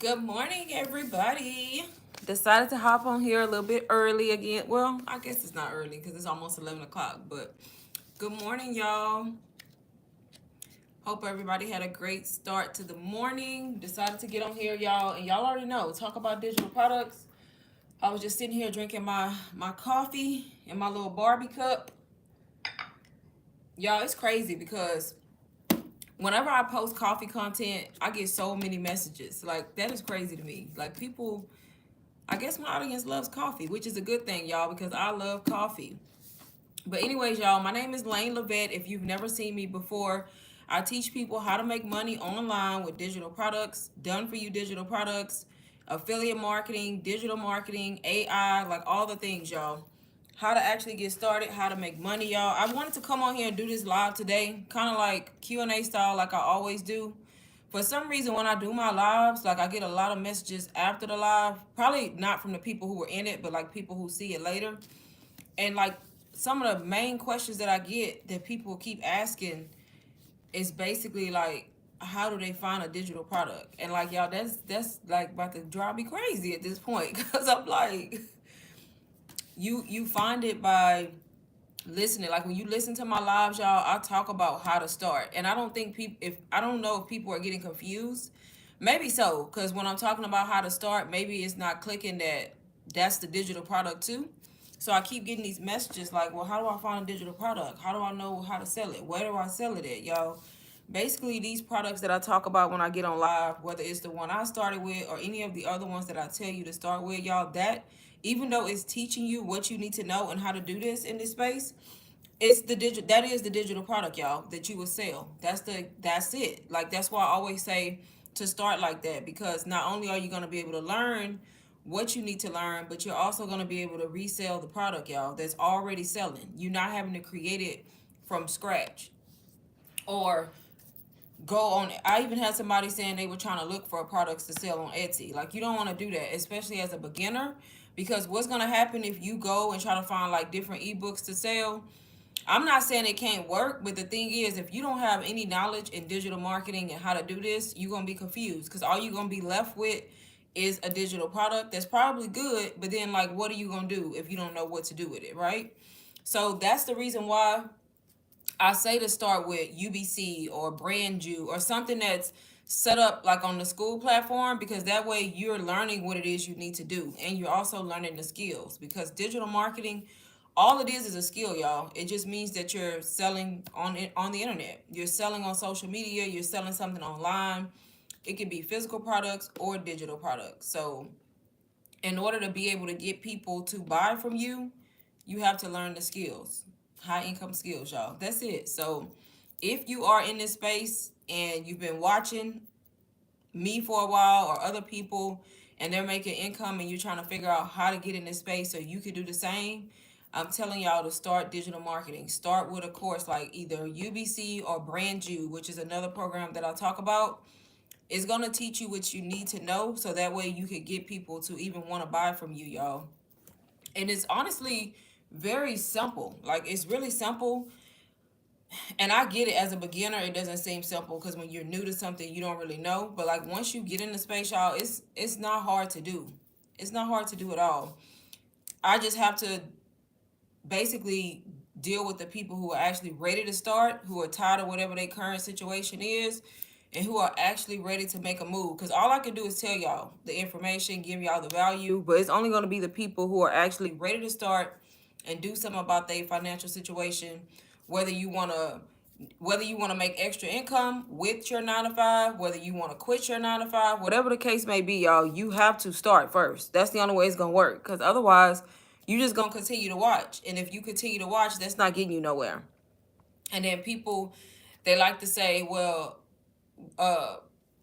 Good morning, everybody. Decided to hop on here a little bit early again. Well, I guess it's not early because it's almost 11 o'clock, but good morning, y'all. Hope everybody had a great start to the morning. Decided to get on here, y'all, and y'all already know, talk about digital products. I was just sitting here drinking my coffee in my little Barbie cup. Y'all, it's crazy because whenever I post coffee content, I get so many messages. Like, that is crazy to me. Like, people, I guess my audience loves coffee, which is a good thing, y'all, because I love coffee. But anyways, y'all, my name is Lane Levette. If you've never seen me before, I teach people how to make money online with digital products, done for you digital products, affiliate marketing, digital marketing, AI, like all the things, y'all. How to actually get started, how to make money, y'all. I wanted to come on here and do this live today, kind of like Q&A style, like I always do. For some reason, when I do my lives, like I get a lot of messages after the live, probably not from the people who were in it, but like people who see it later. And like some of the main questions that I get that people keep asking is basically like, how do they find a digital product? And like, y'all, that's like about to drive me crazy at this point, because I'm like, you find it by listening. Like when you listen to my lives, y'all, I talk about how to start. And I don't think people, if I don't know if people are getting confused. Maybe so, because when I'm talking about how to start, maybe it's not clicking that that's the digital product too. So I keep getting these messages like, well, how do I find a digital product? How do I know how to sell it? Where do I sell it at, y'all? Basically, these products that I talk about when I get on live, whether it's the one I started with or any of the other ones that I tell you to start with, y'all, that even though it's teaching you what you need to know and how to do this in this space, it's the digital, that is the digital product, y'all, that you will sell. That's it. Like that's why I always say to start like that, because not only are you going to be able to learn what you need to learn, but you're also going to be able to resell the product, y'all, that's already selling. You're not having to create it from scratch or go on. I even had somebody saying they were trying to look for products to sell on Etsy. Like, you don't want to do that, especially as a beginner, because what's going to happen if you go and try to find like different ebooks to sell? I'm not saying it can't work, but the thing is, if you don't have any knowledge in digital marketing and how to do this, you're going to be confused, because all you're going to be left with is a digital product that's probably good, but then like, what are you going to do if you don't know what to do with it, right? So that's the reason why I say to start with UBC or Brandju or something that's set up like on the school platform, because that way you're learning what it is you need to do, and you're also learning the skills, because digital marketing, all it is a skill, y'all. It just means that you're selling on it, on the internet. You're selling on social media, you're selling something online. It can be physical products or digital products. So in order to be able to get people to buy from you, you have to learn the skills, high income skills, y'all. That's it. So if you are in this space and you've been watching me for a while or other people and they're making income and you're trying to figure out how to get in this space so you can do the same, I'm telling y'all to start digital marketing. Start with a course like either UBC or Brandju, which is another program that I talk about. It's going to teach you what you need to know so that way you could get people to even want to buy from you, y'all. And it's honestly very simple. Like, it's really simple. And I get it, as a beginner it doesn't seem simple, because when you're new to something you don't really know, but like once you get in the space, y'all, it's not hard to do. It's not hard to do at all. I just have to basically deal with the people who are actually ready to start, who are tired of whatever their current situation is, and who are actually ready to make a move. Because all I can do is tell y'all the information, give y'all the value, but it's only going to be the people who are actually ready to start and do something about their financial situation. Whether you want to whether you want to make extra income with your 9 to 5, whether you want to quit your 9 to 5, whatever the case may be, y'all, you have to start first. That's the only way it's gonna work. Because otherwise, you just gonna continue to watch, and if you continue to watch, that's not getting you nowhere. And then people, they like to say, well, uh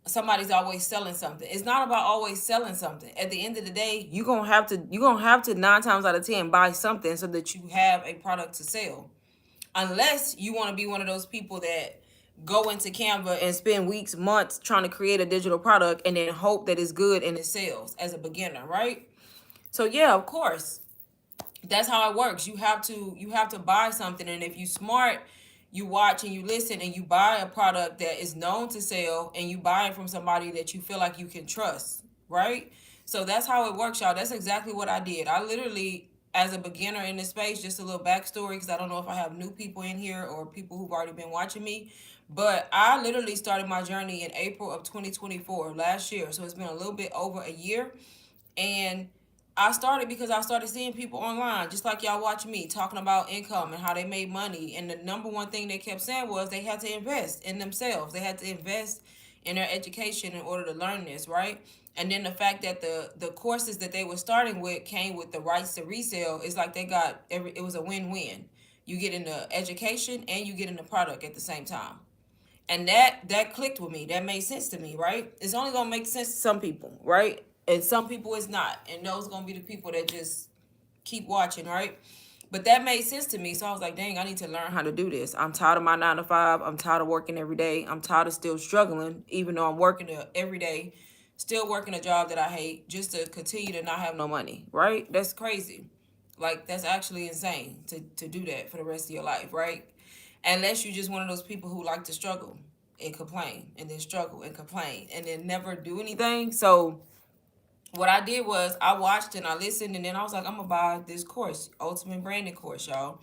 somebody's always selling something. It's not about always selling something. At the end of the day, you're gonna have to 9 times out of 10 buy something so that you have a product to sell. Unless you want to be one of those people that go into Canva and spend weeks, months trying to create a digital product and then hope that it's good and it sells as a beginner, right? So yeah, of course, that's how it works. You have to buy something, and if you smart, you watch and you listen and you buy a product that is known to sell, and you buy it from somebody that you feel like you can trust. right? So that's how it works, y'all. That's exactly what I did. I literally, as a beginner in this space, just a little backstory, because I don't know if I have new people in here or people who've already been watching me, but I literally started my journey in April of 2024, last year. So it's been a little bit over a year. And I started because I started seeing people online, just like y'all watch me, talking about income and how they made money. And the number one thing they kept saying was they had to invest in themselves. They had to invest in their education in order to learn this, right? And then the fact that the courses that they were starting with came with the rights to resell, it's like they got it was a win-win. You get in the education and you get in the product at the same time. And that clicked with me. That made sense to me, right? It's only gonna make sense to some people, right? And some people it's not. And those gonna be the people that just keep watching, right? But that made sense to me. So I was like, dang, I need to learn how to do this. I'm tired of my 9 to 5. I'm tired of working every day. I'm tired of still struggling, even though I'm working every day, still working a job that I hate just to continue to not have no money, right? That's crazy. Like, that's actually insane to do that for the rest of your life, right? Unless you're just one of those people who like to struggle and complain and then struggle and complain and then never do anything. So what I did was I watched and I listened, and then I was like, I'm gonna buy this course, Ultimate Branding course, y'all.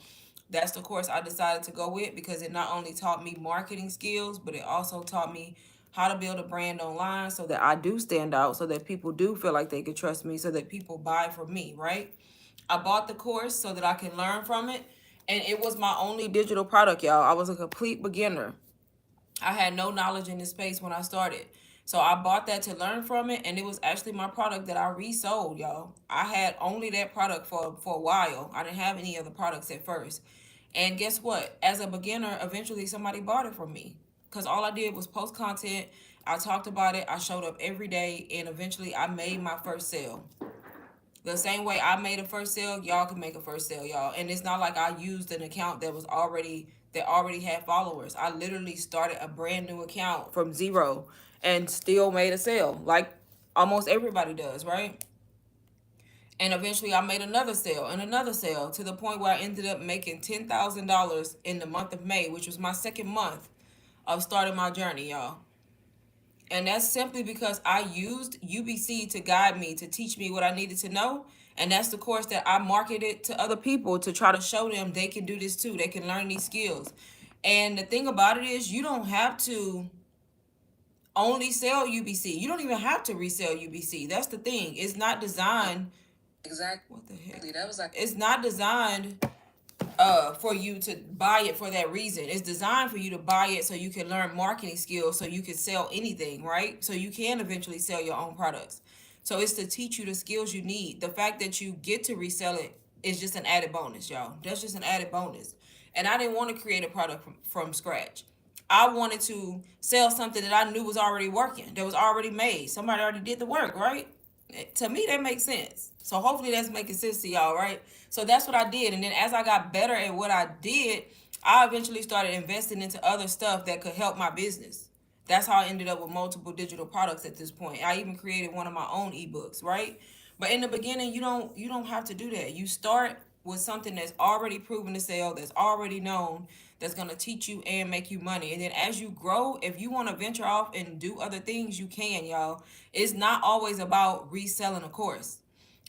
That's the course I decided to go with because it not only taught me marketing skills, but it also taught me how to build a brand online so that I do stand out, so that people do feel like they can trust me, so that people buy from me, right? I bought the course so that I can learn from it, and it was my only digital product, y'all. I was a complete beginner. I had no knowledge in this space when I started. So I bought that to learn from it, and it was actually my product that I resold, y'all. I had only that product for a while. I didn't have any other products at first. And guess what? As a beginner, eventually somebody bought it from me. Because all I did was post content. I talked about it. I showed up every day, and eventually I made my first sale. The same way I made a first sale, y'all can make a first sale, y'all. And it's not like I used an account that already had followers. I literally started a brand new account from zero and still made a sale, like almost everybody does, right? And eventually I made another sale to the point where I ended up making $10,000 in the month of May, which was my second month of starting my journey, y'all. And that's simply because I used UBC to guide me, to teach me what I needed to know. And that's the course that I marketed to other people to try to show them they can do this too. They can learn these skills. And the thing about it is, you don't have to only sell UBC. You don't even have to resell UBC. That's the thing. It's not designed. Exactly. What the heck? That was like. It's not designed for you to buy it for that reason. It's designed for you to buy it so you can learn marketing skills, so you can sell anything, right? So you can eventually sell your own products. So it's to teach you the skills you need. The fact that you get to resell it is just an added bonus, y'all. That's just an added bonus. And I didn't want to create a product from scratch. I wanted to sell something that I knew was already working, that was already made. Somebody already did the work, right? To me, that makes sense. So hopefully that's making sense to y'all, right? So that's what I did. And then as I got better at what I did, I eventually started investing into other stuff that could help my business. That's how I ended up with multiple digital products at this point. I even created one of my own ebooks, right? But in the beginning, you don't have to do that. You start with something that's already proven to sell, that's already known, that's gonna teach you and make you money. And then as you grow, if you want to venture off and do other things, you can, y'all. It's not always about reselling a course.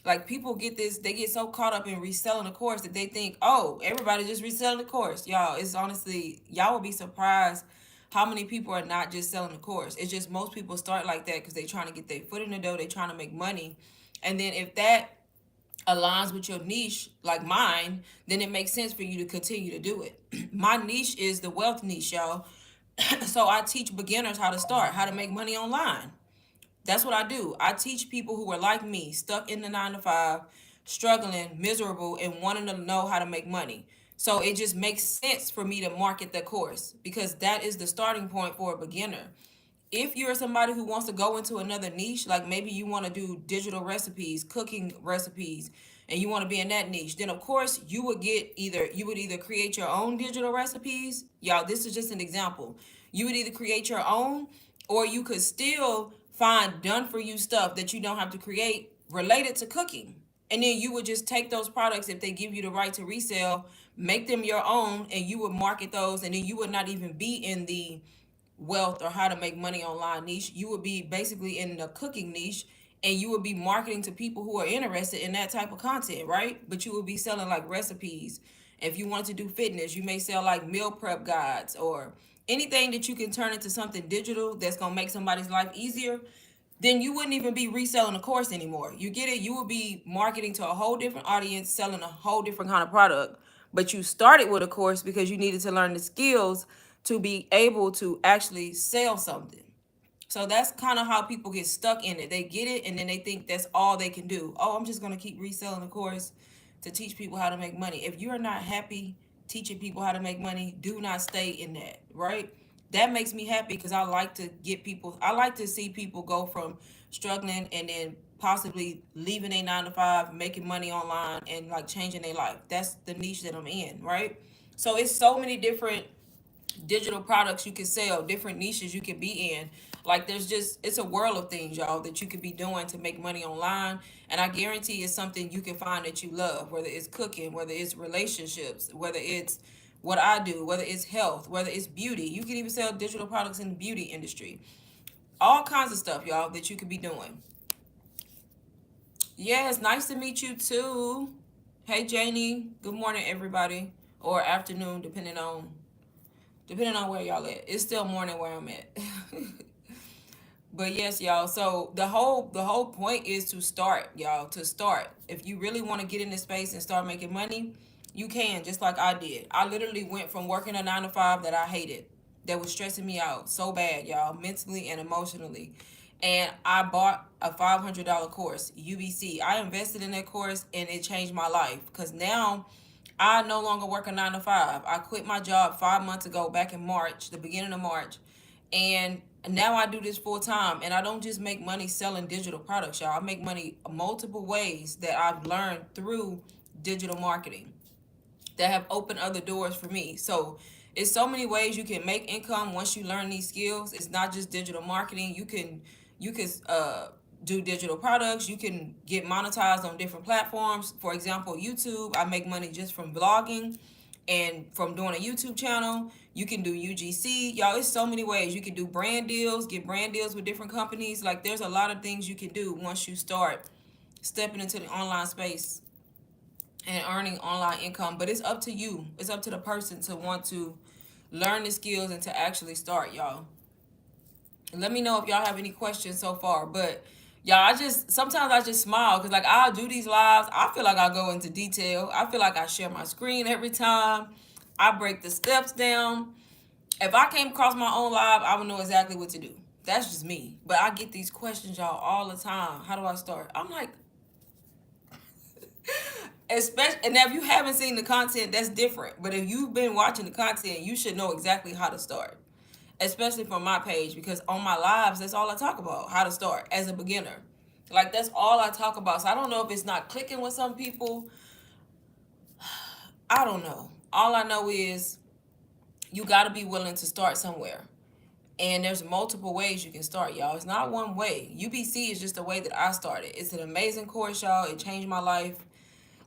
Like, people get this, they get so caught up in reselling a course that they think, oh, everybody just reselling the course. Y'all, it's honestly, y'all will be surprised how many people are not just selling the course. It's just most people start like that because they're trying to get their foot in the door, they're trying to make money. And then if that aligns with your niche, like mine, then it makes sense for you to continue to do it. My niche is the wealth niche, y'all. So I teach beginners how to start, how to make money online. That's what I do. I teach people who are like me, stuck in the 9 to 5, struggling, miserable, and wanting to know how to make money. So it just makes sense for me to market the course because that is the starting point for a beginner. If you're somebody who wants to go into another niche, like maybe you want to do digital recipes, cooking recipes, and you want to be in that niche, then of course you would either create your own digital recipes. Y'all, this is just an example. You would either create your own, or you could still find done for you stuff that you don't have to create related to cooking. And then you would just take those products, if they give you the right to resell, make them your own, and you would market those, and then you would not even be in the wealth or how to make money online niche. You would be basically in the cooking niche, and you would be marketing to people who are interested in that type of content, right? But you would be selling like recipes. If you want to do fitness, you may sell like meal prep guides or anything that you can turn into something digital that's going to make somebody's life easier. Then you wouldn't even be reselling a course anymore. You get it? You would be marketing to a whole different audience, selling a whole different kind of product. But you started with a course because you needed to learn the skills to be able to actually sell something. So that's kind of how people get stuck in it. They get it and then they think that's all they can do. Oh, I'm just going to keep reselling the course to teach people how to make money. If you're not happy teaching people how to make money, do not stay in that, right? That makes me happy because I like to get people, I like to see people go from struggling and then possibly leaving a 9 to 5, making money online and like changing their life. That's the niche that I'm in, right? So it's so many different digital products you can sell, different niches you can be in. Like there's just, it's a world of things, y'all, that you could be doing to make money online. And I guarantee it's something you can find that you love, whether it's cooking, whether it's relationships, whether it's what I do, whether it's health, whether it's beauty. You can even sell digital products in the beauty industry. All kinds of stuff, y'all, that you could be doing. Yes, nice to meet you too. Hey Janie, good morning everybody, or afternoon, depending on where y'all at. It's still morning where I'm at. But yes, y'all. So the whole point is to start, y'all. To start. If you really want to get in this space and start making money, you can, just like I did. I literally went from working a 9 to 5 that I hated, that was stressing me out so bad, y'all, mentally and emotionally. And I bought a $500 course, UBC. I invested in that course and it changed my life because now I no longer work a 9 to 5. I quit my job 5 months ago, back in March, the beginning of March. And now I do this full time. And I don't just make money selling digital products, y'all. I make money multiple ways that I've learned through digital marketing that have opened other doors for me. So it's so many ways you can make income once you learn these skills. It's not just digital marketing. You can do digital products. You can get monetized on different platforms. For example, YouTube. I make money just from vlogging and from doing a YouTube channel. You can do UGC. Y'all, it's so many ways. You can do brand deals, get brand deals with different companies. Like there's a lot of things you can do once you start stepping into the online space and earning online income. But it's up to you. It's up to the person to want to learn the skills and to actually start, y'all. Let me know if y'all have any questions so far. But y'all, sometimes I just smile because like I'll do these lives. I feel like I go into detail. I feel like I share my screen every time. I break the steps down. If I came across my own live, I would know exactly what to do. That's just me. But I get these questions, y'all, all the time. How do I start? I'm like, especially, and if you haven't seen the content, that's different. But if you've been watching the content, you should know exactly how to start, especially from my page, because on my lives, that's all I talk about, how to start as a beginner. Like that's all I talk about. So I don't know if it's not clicking with some people. I don't know. All I know is you got to be willing to start somewhere. And there's multiple ways you can start, y'all. It's not one way. UBC is just the way that I started. It's an amazing course, y'all. It changed my life,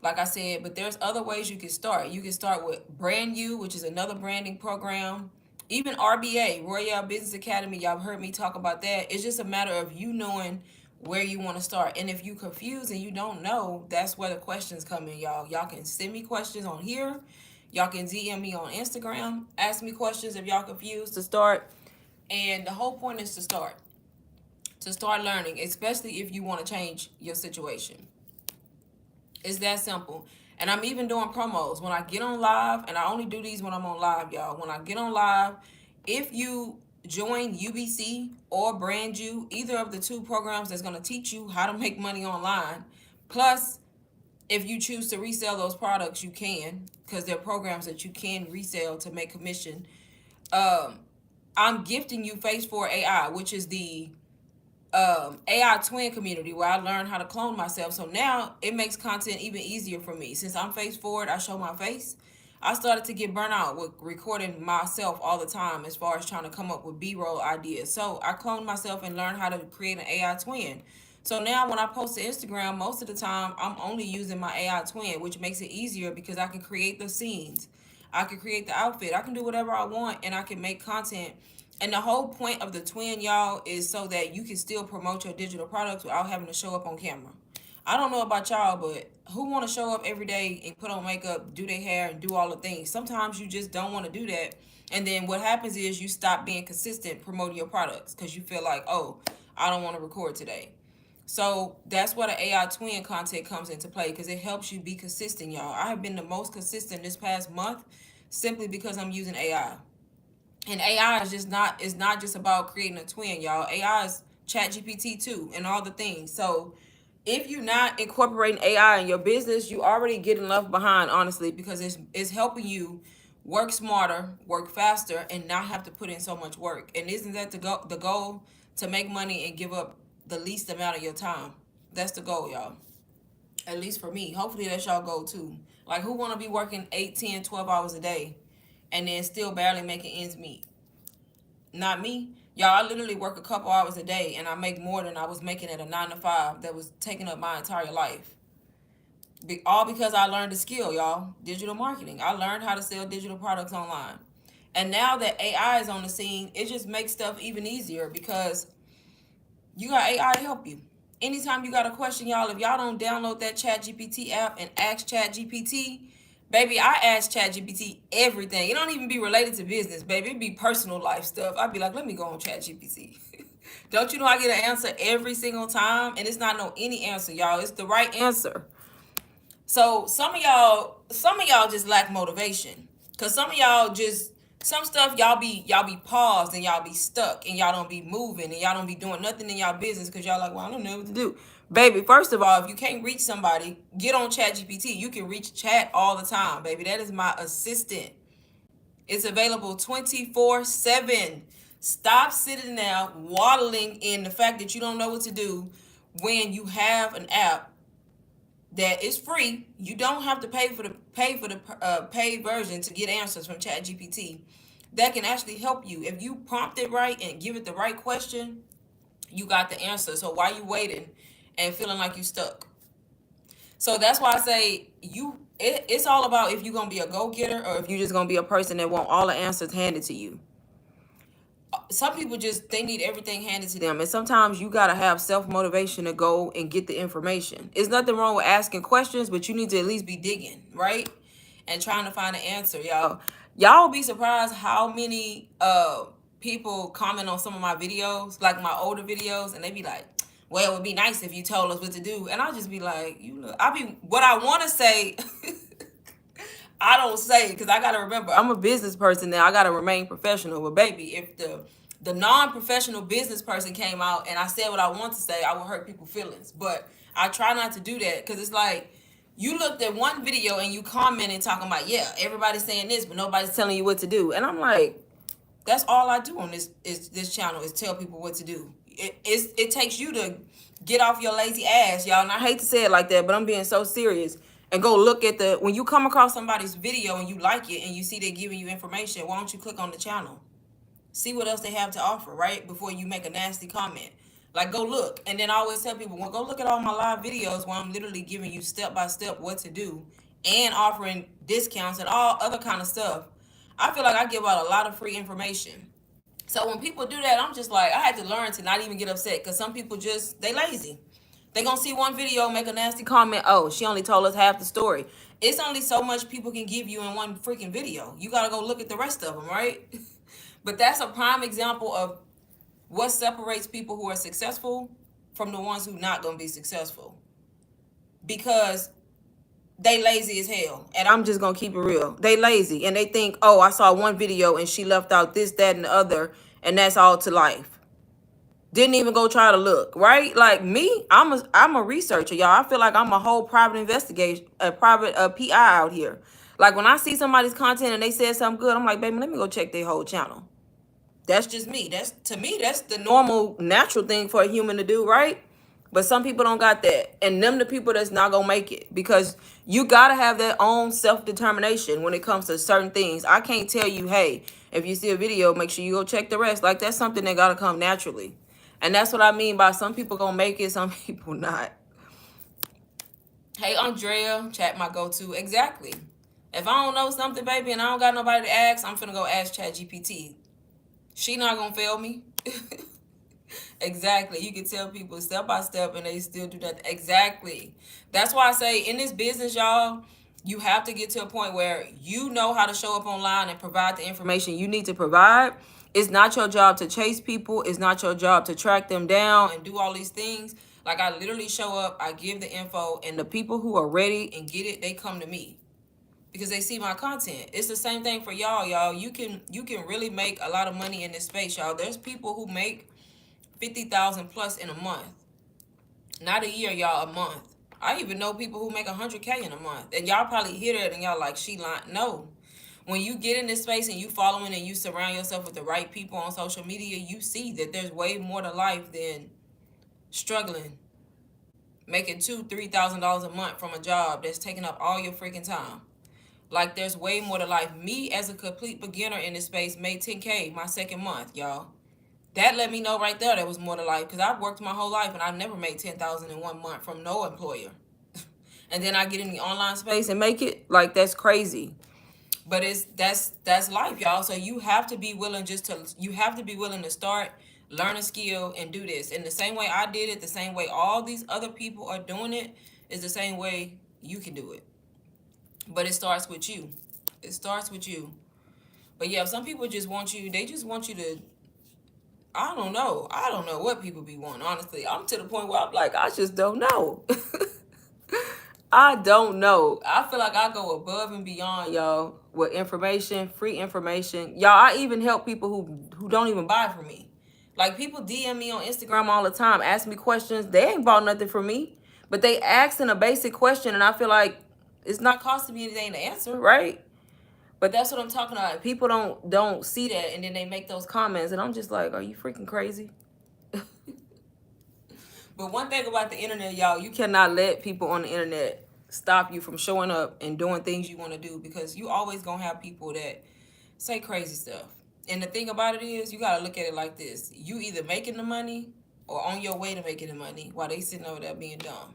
like I said. But there's other ways you can start. You can start with Brand You, which is another branding program. Even RBA, Royale Business Academy, y'all heard me talk about that. It's just a matter of you knowing where you want to start. And if you confused and you don't know, that's where the questions come in, y'all. Y'all can send me questions on here. Y'all can DM me on Instagram. Ask me questions if y'all confused to start. And the whole point is to start learning, especially if you want to change your situation. It's that simple. And I'm even doing promos when I get on live, and I only do these when I'm on live, y'all. When I get on live, if you join UBC or Brand You, either of the two programs that's going to teach you how to make money online, plus if you choose to resell those products, you can, because they're programs that you can resell to make commission. I'm gifting you Phase 4 AI, which is the AI twin community where I learned how to clone myself. So now it makes content even easier for me. Since I'm face forward, I show my face. I started to get burnt out with recording myself all the time as far as trying to come up with B-roll ideas. So I cloned myself and learned how to create an AI twin. So now when I post to Instagram, most of the time I'm only using my AI twin, which makes it easier because I can create the scenes. I can create the outfit. I can do whatever I want and I can make content And the whole point of the twin, y'all, is so that you can still promote your digital products without having to show up on camera. I don't know about y'all, but who want to show up every day and put on makeup, do their hair, and do all the things? Sometimes you just don't want to do that. And then what happens is you stop being consistent promoting your products because you feel like, oh, I don't want to record today. So that's where the AI twin content comes into play because it helps you be consistent, y'all. I have been the most consistent this past month simply because I'm using AI. And AI is just not, it's not just about creating a twin, y'all. AI is chat GPT too and all the things. So if you're not incorporating AI in your business, you already getting left behind, honestly, because it's helping you work smarter, work faster, and not have to put in so much work. And isn't that the goal, to make money and give up the least amount of your time? That's the goal, y'all. At least for me. Hopefully that's y'all goal too. Like, who want to be working 8, 10, 12 hours a day and then still barely making ends meet? Not me. Y'all, I literally work a couple hours a day and I make more than I was making at a 9 to 5 that was taking up my entire life. All because I learned a skill, y'all. Digital marketing. I learned how to sell digital products online. And now that AI is on the scene, it just makes stuff even easier because you got AI to help you. Anytime you got a question, y'all, if y'all don't download that Chat GPT app and ask Chat GPT, baby, I ask Chat GPT everything. It don't even be related to business, baby. It be personal life stuff. I'd be like, let me go on Chat GPT. Don't you know I get an answer every single time? And it's not no any answer, y'all. It's the right answer. So some of y'all just lack motivation. Cause some of y'all just, some stuff y'all be paused and y'all be stuck and y'all don't be moving and y'all don't be doing nothing in y'all business because y'all like, well, I don't know what to do. Baby, first of all, if you can't reach somebody, get on Chat GPT. You can reach chat all the time, baby. That is my assistant. It's available 24/7. Stop sitting there waddling in the fact that you don't know what to do when you have an app that is free. You don't have to pay for the paid version to get answers from ChatGPT. That can actually help you if you prompt it right and give it the right question. You got the answer. So why you waiting and feeling like you stuck? So that's why I say it's all about if you're gonna be a go-getter or if you're just gonna be a person that want all the answers handed to you. Some people just, they need everything handed to them, and sometimes you gotta have self-motivation to go and get the information. There's nothing wrong with asking questions, but you need to at least be digging, right, and trying to find an answer. Y'all be surprised how many people comment on some of my videos, like my older videos, and they be like, well, it would be nice if you told us what to do. And I'll just be like, what I want to say I don't say, because I gotta remember I'm a business person now. I gotta remain professional. But baby, if the non-professional business person came out and I said what I want to say, I would hurt people's feelings. But I try not to do that because it's like you looked at one video and you commented talking about, yeah, everybody's saying this, but nobody's telling you what to do. And I'm like, that's all I do on this channel is tell people what to do. It takes you to get off your lazy ass, y'all. And I hate to say it like that, but I'm being so serious. And go look at when you come across somebody's video and you like it and you see they're giving you information, why don't you click on the channel? See what else they have to offer, right? Before you make a nasty comment. Like, go look. And then I always tell people, well, go look at all my live videos where I'm literally giving you step-by-step what to do and offering discounts and all other kind of stuff. I feel like I give out a lot of free information. So when people do that, I'm just like, I had to learn to not even get upset because some people just, they lazy. They gonna see one video, make a nasty comment. Oh, she only told us half the story. It's only so much people can give you in one freaking video. You gotta go look at the rest of them, right? But that's a prime example of what separates people who are successful from the ones who not gonna be successful. Because they lazy as hell. And I'm just gonna keep it real. They lazy and they think, oh, I saw one video and she left out this, that, and the other, and that's all to life. Didn't even go try to look, right? Like me, I'm a researcher, y'all. I feel like I'm a whole private investigation, a private PI out here. Like when I see somebody's content and they said something good, I'm like, baby, let me go check their whole channel. That's just me. That's the normal, natural thing for a human to do, right? But some people don't got that. And them the people that's not gonna make it. Because you gotta have that own self-determination when it comes to certain things. I can't tell you, hey, if you see a video, make sure you go check the rest. Like that's something that gotta come naturally. And that's what I mean by some people gonna make it, some people not. Hey, Andrea, chat my go-to. Exactly. If I don't know something, baby, and I don't got nobody to ask, I'm finna go ask ChatGPT. She not gonna fail me. Exactly. You can tell people step by step and they still do that. Exactly. That's why I say in this business, y'all, you have to get to a point where you know how to show up online and provide the information you need to provide. It's not your job to chase people. It's not your job to track them down and do all these things. Like, I literally show up, I give the info, and the people who are ready and get it, they come to me because they see my content. It's the same thing for y'all. You can really make a lot of money in this space, y'all. There's people who make 50,000 plus in a month. Not a year, y'all, a month. I even know people who make 100K in a month. And y'all probably hear that and y'all like, she lying. No. When you get in this space and you following and you surround yourself with the right people on social media, you see that there's way more to life than struggling, making $2,000-3,000 a month from a job that's taking up all your freaking time. Like, there's way more to life. Me, as a complete beginner in this space, made 10K my second month, y'all. That let me know right there there was more to life, because I've worked my whole life and I never made 10,000 in 1 month from no employer. And then I get in the online space and make it. Like, that's crazy. But that's life, y'all. So you have to be willing to start, learn a skill, and do this. And the same way I did it, the same way all these other people are doing it, is the same way you can do it. But it starts with you. It starts with you. But yeah, some people just want you, they just want you to, I don't know. I don't know what people be wanting, honestly. I'm to the point where I'm like, I just don't know. I don't know. I feel like I go above and beyond, y'all, with information, free information. Y'all, I even help people who don't even buy from me. Like, people DM me on Instagram all the time, ask me questions. They ain't bought nothing from me, but they asking a basic question, and I feel like it's not costing me anything to answer, right? But that's what I'm talking about. People don't see that, and then they make those comments, and I'm just like, are you freaking crazy? But one thing about the internet, y'all, you cannot let people on the internet stop you from showing up and doing things you want to do, because you always gonna have people that say crazy stuff. And the thing about it is, you gotta look at it like this: you either making the money or on your way to making the money, while they sitting over there being dumb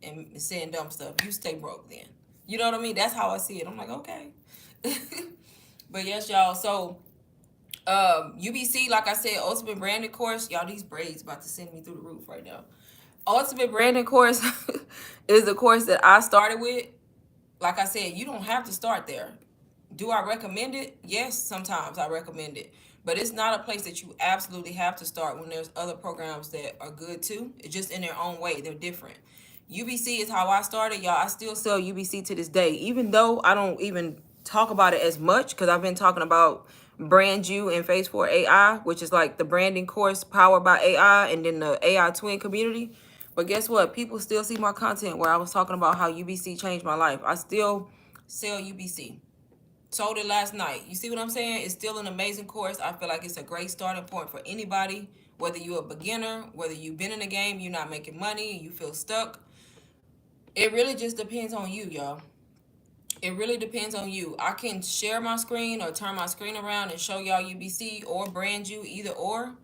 and saying dumb stuff. You stay broke then. You know what I mean? That's how I see it. I'm like, okay. But yes, y'all. So UBC, like I said, Ultimate Branding Course. Y'all, these braids about to send me through the roof right now. Ultimate Branding Course is the course that I started with. Like I said, you don't have to start there. Do I recommend it? Yes, sometimes I recommend it. But it's not a place that you absolutely have to start when there's other programs that are good too. It's just in their own way. They're different. UBC is how I started, y'all. I still sell UBC to this day, even though I don't even talk about it as much, because I've been talking about Brand You and Phase 4 AI, which is like the branding course powered by AI, and then the AI twin community. But guess what? People still see my content where I was talking about how UBC changed my life. I still sell UBC. Sold it last night. You see what I'm saying? It's still an amazing course. I feel like it's a great starting point for anybody, whether you're a beginner, whether you've been in the game, you're not making money, you feel stuck. It really just depends on you, y'all. It really depends on you. I can share my screen or turn my screen around and show y'all UBC or Brand You, either or.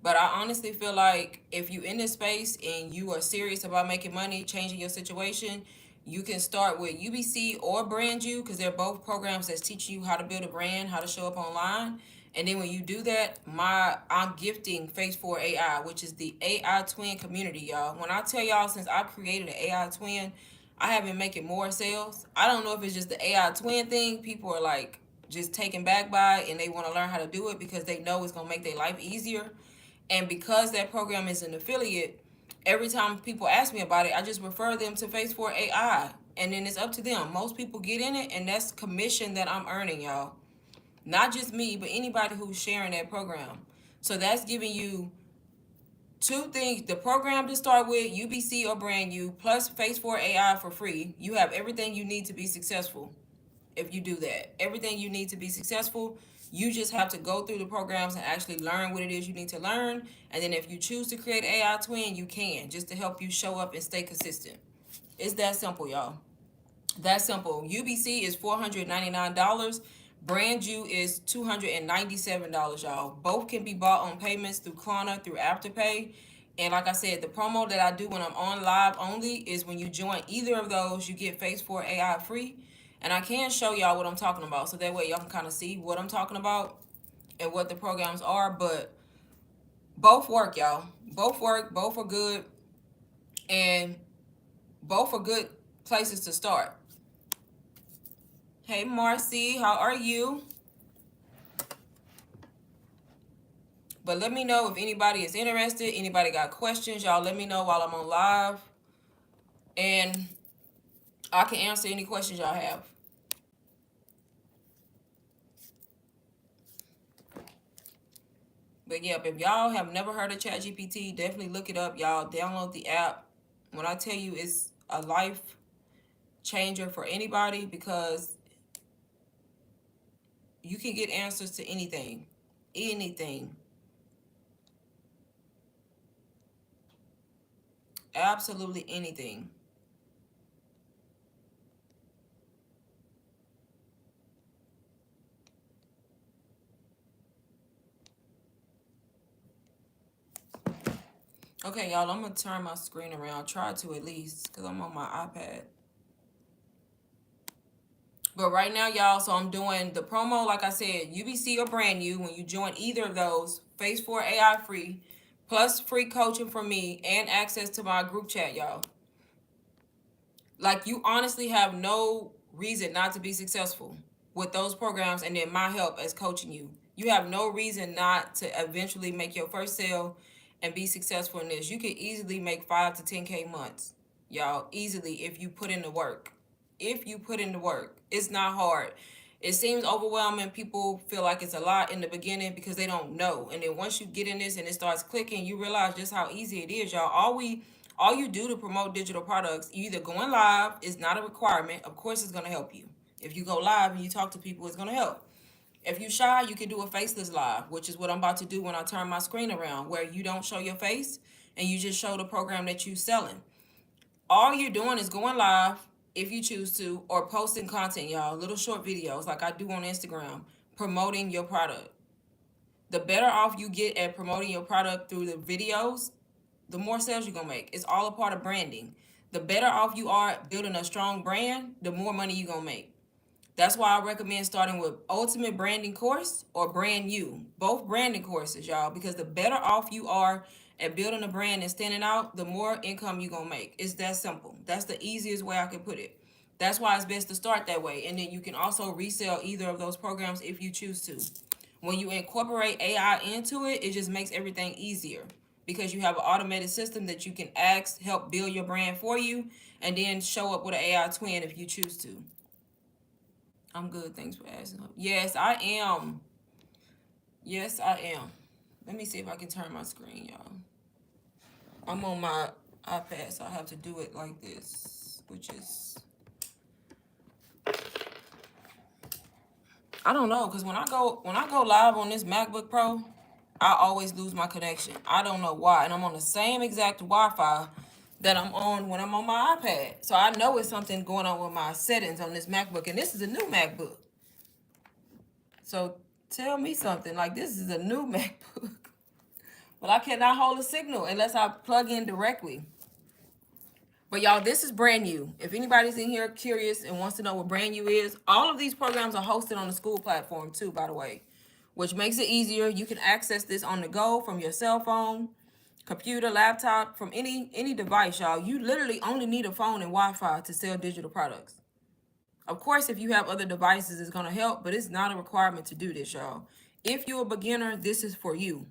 But I honestly feel like if you in this space and you are serious about making money, changing your situation, you can start with UBC or Brand You, because they're both programs that's teaching you how to build a brand, how to show up online. And then when you do that, I'm gifting Phase 4 AI, which is the AI twin community, y'all. When I tell y'all, since I created an AI twin, I have been making more sales. I don't know if it's just the AI twin thing. People are like just taken back by it, and they want to learn how to do it because they know it's going to make their life easier. And because that program is an affiliate, every time people ask me about it, I just refer them to Phase 4 AI. And then it's up to them. Most people get in it, and that's commission that I'm earning, y'all. Not just me, but anybody who's sharing that program. So that's giving you two things: the program to start with, UBC or Brand You, plus Phase 4 AI for free. You have everything you need to be successful if you do that. Everything you need to be successful. You just have to go through the programs and actually learn what it is you need to learn. And then if you choose to create AI twin, you can, just to help you show up and stay consistent. It's that simple, y'all. That simple. UBC is $499. Brand You is $297, y'all. Both can be bought on payments through Klarna, through Afterpay. And like I said, the promo that I do when I'm on live only is when you join either of those, you get Phase 4 AI free. And I can show y'all what I'm talking about, so that way y'all can kind of see what I'm talking about. and what the programs are, but both work, y'all. Both work, both are good, and both are good places to start. Hey, Marcy, how are you? But let me know if anybody is interested. Anybody got questions, y'all let me know while I'm on live. And I can answer any questions y'all have. But yeah, if y'all have never heard of ChatGPT, definitely look it up, y'all. Download the app. When I tell you it's a life changer for anybody, because you can get answers to anything. Anything. Absolutely anything. Okay, y'all, I'm going to turn my screen around. Try to at least, because I'm on my iPad. But right now, y'all, so I'm doing the promo, like I said, UBC or brand new. When you join either of those, Phase 4 AI free, plus free coaching from me and access to my group chat, y'all. Like, you honestly have no reason not to be successful with those programs, and then my help as coaching you. You have no reason not to eventually make your first sale and be successful in this. You could easily make 5 to 10K months, y'all, easily, if you put in the work. If you put in the work, it's not hard. It seems overwhelming. People feel like it's a lot in the beginning because they don't know. And then once you get in this and it starts clicking, you realize just how easy it is, y'all. All you do to promote digital products, you either going live is not a requirement. Of course, it's going to help you. If you go live and you talk to people, it's going to help. If you shy, you can do a faceless live, which is what I'm about to do when I turn my screen around, where you don't show your face and you just show the program that you're selling. All you're doing is going live if you choose to, or posting content, y'all, little short videos like I do on Instagram, promoting your product. The better off you get at promoting your product through the videos, the more sales you're gonna make. It's all a part of branding. The better off you are building a strong brand, the more money you're gonna make. That's why I recommend starting with Ultimate Branding Course or Brand You. Both branding courses, y'all, because the better off you are at building a brand and standing out, the more income you're going to make. It's that simple. That's the easiest way I can put it. That's why it's best to start that way. And then you can also resell either of those programs if you choose to. When you incorporate AI into it, it just makes everything easier because you have an automated system that you can ask, help build your brand for you, and then show up with an AI twin if you choose to. I'm good. Thanks for asking. Yes, I am. Yes, I am. Let me see if I can turn my screen, y'all. I'm on my iPad, so I have to do it like this, which is, I don't know, cause when I go live on this MacBook Pro, I always lose my connection. I don't know why, and I'm on the same exact Wi-Fi that I'm on when I'm on my iPad. So I know it's something going on with my settings on this MacBook, and this is a new MacBook. So tell me something. Like, this is a new MacBook. But I cannot hold a signal unless I plug in directly. But y'all, this is brand new. If anybody's in here curious and wants to know what brand new is, all of these programs are hosted on the school platform too, by the way, which makes it easier. You can access this on the go from your cell phone, computer, laptop, from any device, y'all. You literally only need a phone and Wi-Fi to sell digital products. Of course, if you have other devices, it's going to help, but it's not a requirement to do this, y'all. If you're a beginner, this is for you.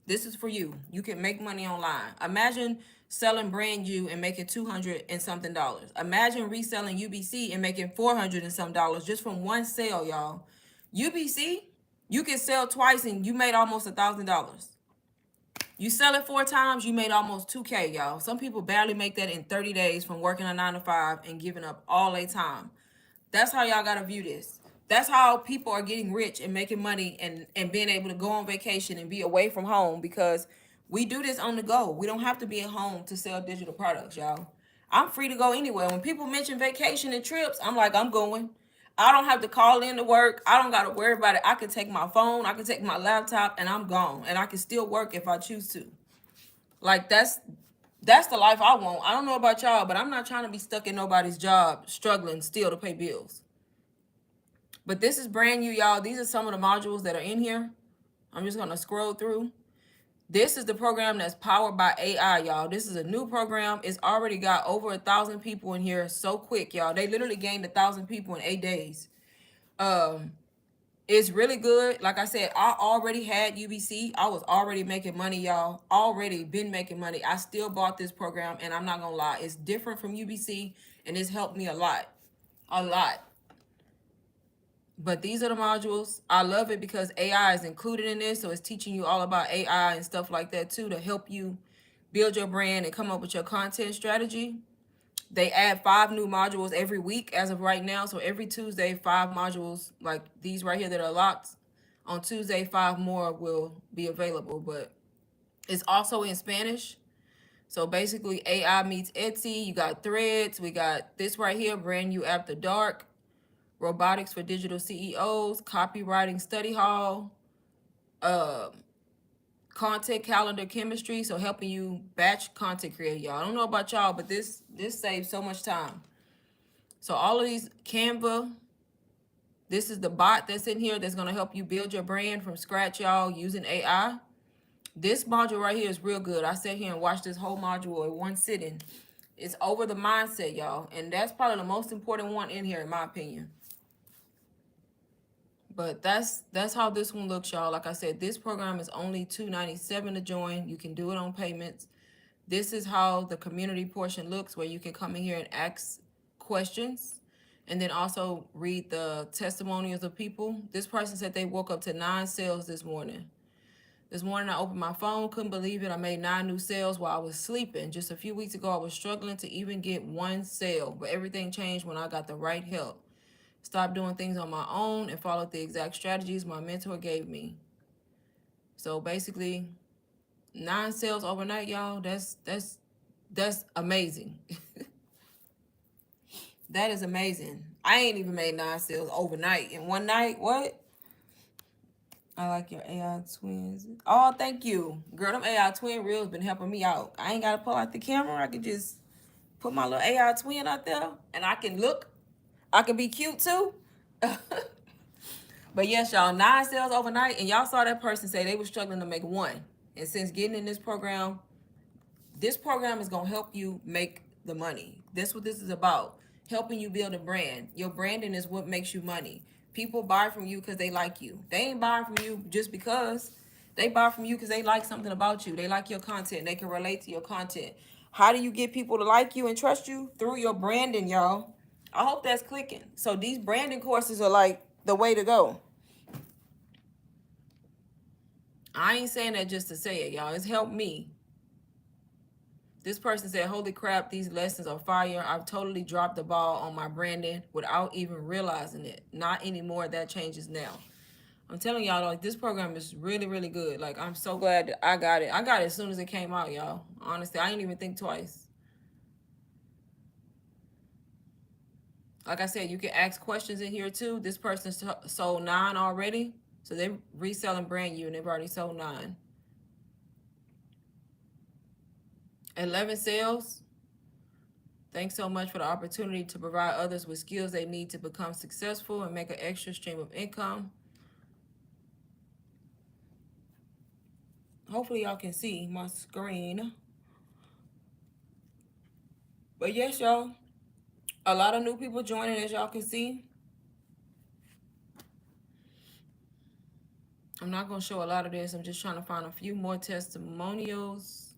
This is for you. You can make money online. Imagine selling brand new and making $200 and something dollars. Imagine reselling UBC and making $400 and some dollars just from one sale, y'all. UBC, you can sell twice and you made almost $1,000. You sell it 4 times, you made almost 2K, y'all. Some people barely make that in 30 days from working a 9 to 5 and giving up all their time. That's how y'all gotta view this. That's how people are getting rich and making money and being able to go on vacation and be away from home, because we do this on the go. We don't have to be at home to sell digital products, y'all. I'm free to go anywhere. When people mention vacation and trips, I'm like, I'm going. I don't have to call in to work. I don't got to worry about it. I can take my phone, I can take my laptop, and I'm gone. And I can still work if I choose to. Like, that's the life I want. I don't know about y'all, but I'm not trying to be stuck in nobody's job, struggling still to pay bills. But this is brand new, y'all. These are some of the modules that are in here. I'm just going to scroll through. This is the program that's powered by AI, y'all. This is a new program. It's already got over 1,000 people in here so quick, y'all. They literally gained 1,000 people in 8 days. It's really good. Like I said, I already had UBC. I was already making money, y'all. Already been making money. I still bought this program, and I'm not gonna lie, it's different from UBC, and it's helped me a lot. A lot. But these are the modules. I love it because AI is included in this. So it's teaching you all about AI and stuff like that too, to help you build your brand and come up with your content strategy. They add 5 new modules every week as of right now. So every Tuesday, 5 modules like these right here that are locked. On Tuesday, 5 more will be available. But it's also in Spanish. So basically, AI meets Etsy. You got Threads. We got this right here, Brand New After Dark. Robotics for Digital CEOs, Copywriting Study Hall, Content Calendar Chemistry, so helping you batch content create, y'all. I don't know about y'all, but this saves so much time. So all of these, Canva, this is the bot that's in here that's going to help you build your brand from scratch, y'all, using AI. This module right here is real good. I sat here and watched this whole module in one sitting. It's over the mindset, y'all, and that's probably the most important one in here, in my opinion. But that's how this one looks, y'all. Like I said, this program is only $297 to join. You can do it on payments. This is how the community portion looks, where you can come in here and ask questions, and then also read the testimonials of people. This person said they woke up to 9 sales this morning. This morning I opened my phone, couldn't believe it. I made 9 new sales while I was sleeping. Just a few weeks ago, I was struggling to even get 1 sale, but everything changed when I got the right help. Stop doing things on my own and followed the exact strategies my mentor gave me. So basically, 9 sales overnight, y'all. That's amazing. That is amazing. I ain't even made 9 sales overnight in one night. What? I like your AI twins. Oh, thank you. Girl, them AI twin reels been helping me out. I ain't gotta pull out the camera. I can just put my little AI twin out there and I can look. I can be cute too. But yes, y'all, 9 sales overnight, and y'all saw that person say they were struggling to make 1. And since getting in this program is going to help you make the money. That's what this is about. Helping you build a brand. Your branding is what makes you money. People buy from you because they like you. They ain't buying from you just because. They buy from you because they like something about you. They like your content. They can relate to your content. How do you get people to like you and trust you? Through your branding, y'all. I hope that's clicking. So these branding courses are like the way to go. I ain't saying that just to say it, y'all. It's helped me. This person said, holy crap, these lessons are fire. I've totally dropped the ball on my branding without even realizing it. Not anymore. That changes now. I'm telling y'all, like, this program is really, really good. Like, I'm so glad that I got it. I got it as soon as it came out, y'all. Honestly, I didn't even think twice. Like I said, you can ask questions in here too. This person sold 9 already. So they're reselling brand new and they've already sold 9. 11 sales. Thanks so much for the opportunity to provide others with skills they need to become successful and make an extra stream of income. Hopefully y'all can see my screen. But yes, y'all, a lot of new people joining, as y'all can see. I'm not going to show a lot of this. I'm just trying to find a few more testimonials.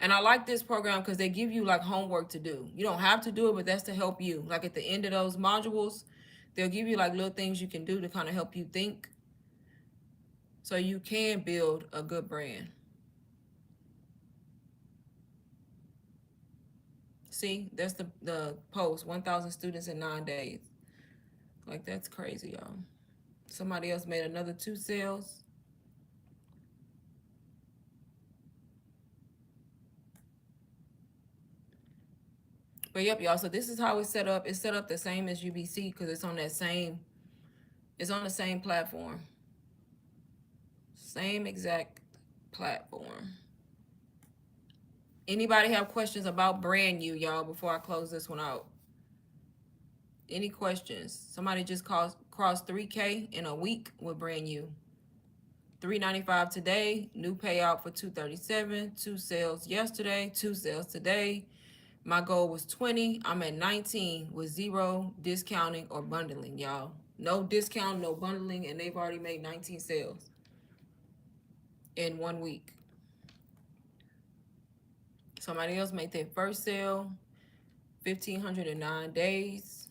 And I like this program because they give you like homework to do. You don't have to do it, but that's to help you. Like at the end of those modules, they'll give you like little things you can do to kind of help you think, so you can build a good brand. See, that's the post, 1,000 students in 9 days. Like, that's crazy, y'all. Somebody else made another 2 sales. But yep, y'all, so this is how it's set up. It's set up the same as UBC because it's on the same platform. Same exact platform. Anybody have questions about Brand New, y'all, before I close this one out? Any questions? Somebody just crossed 3K in a week with Brand New. $3.95 today. New payout for $237. 2 sales yesterday. 2 sales today. My goal was 20. I'm at 19 with zero discounting or bundling, y'all. No discount, no bundling, and they've already made 19 sales in 1 week. Somebody else made their first sale, 1,509 days.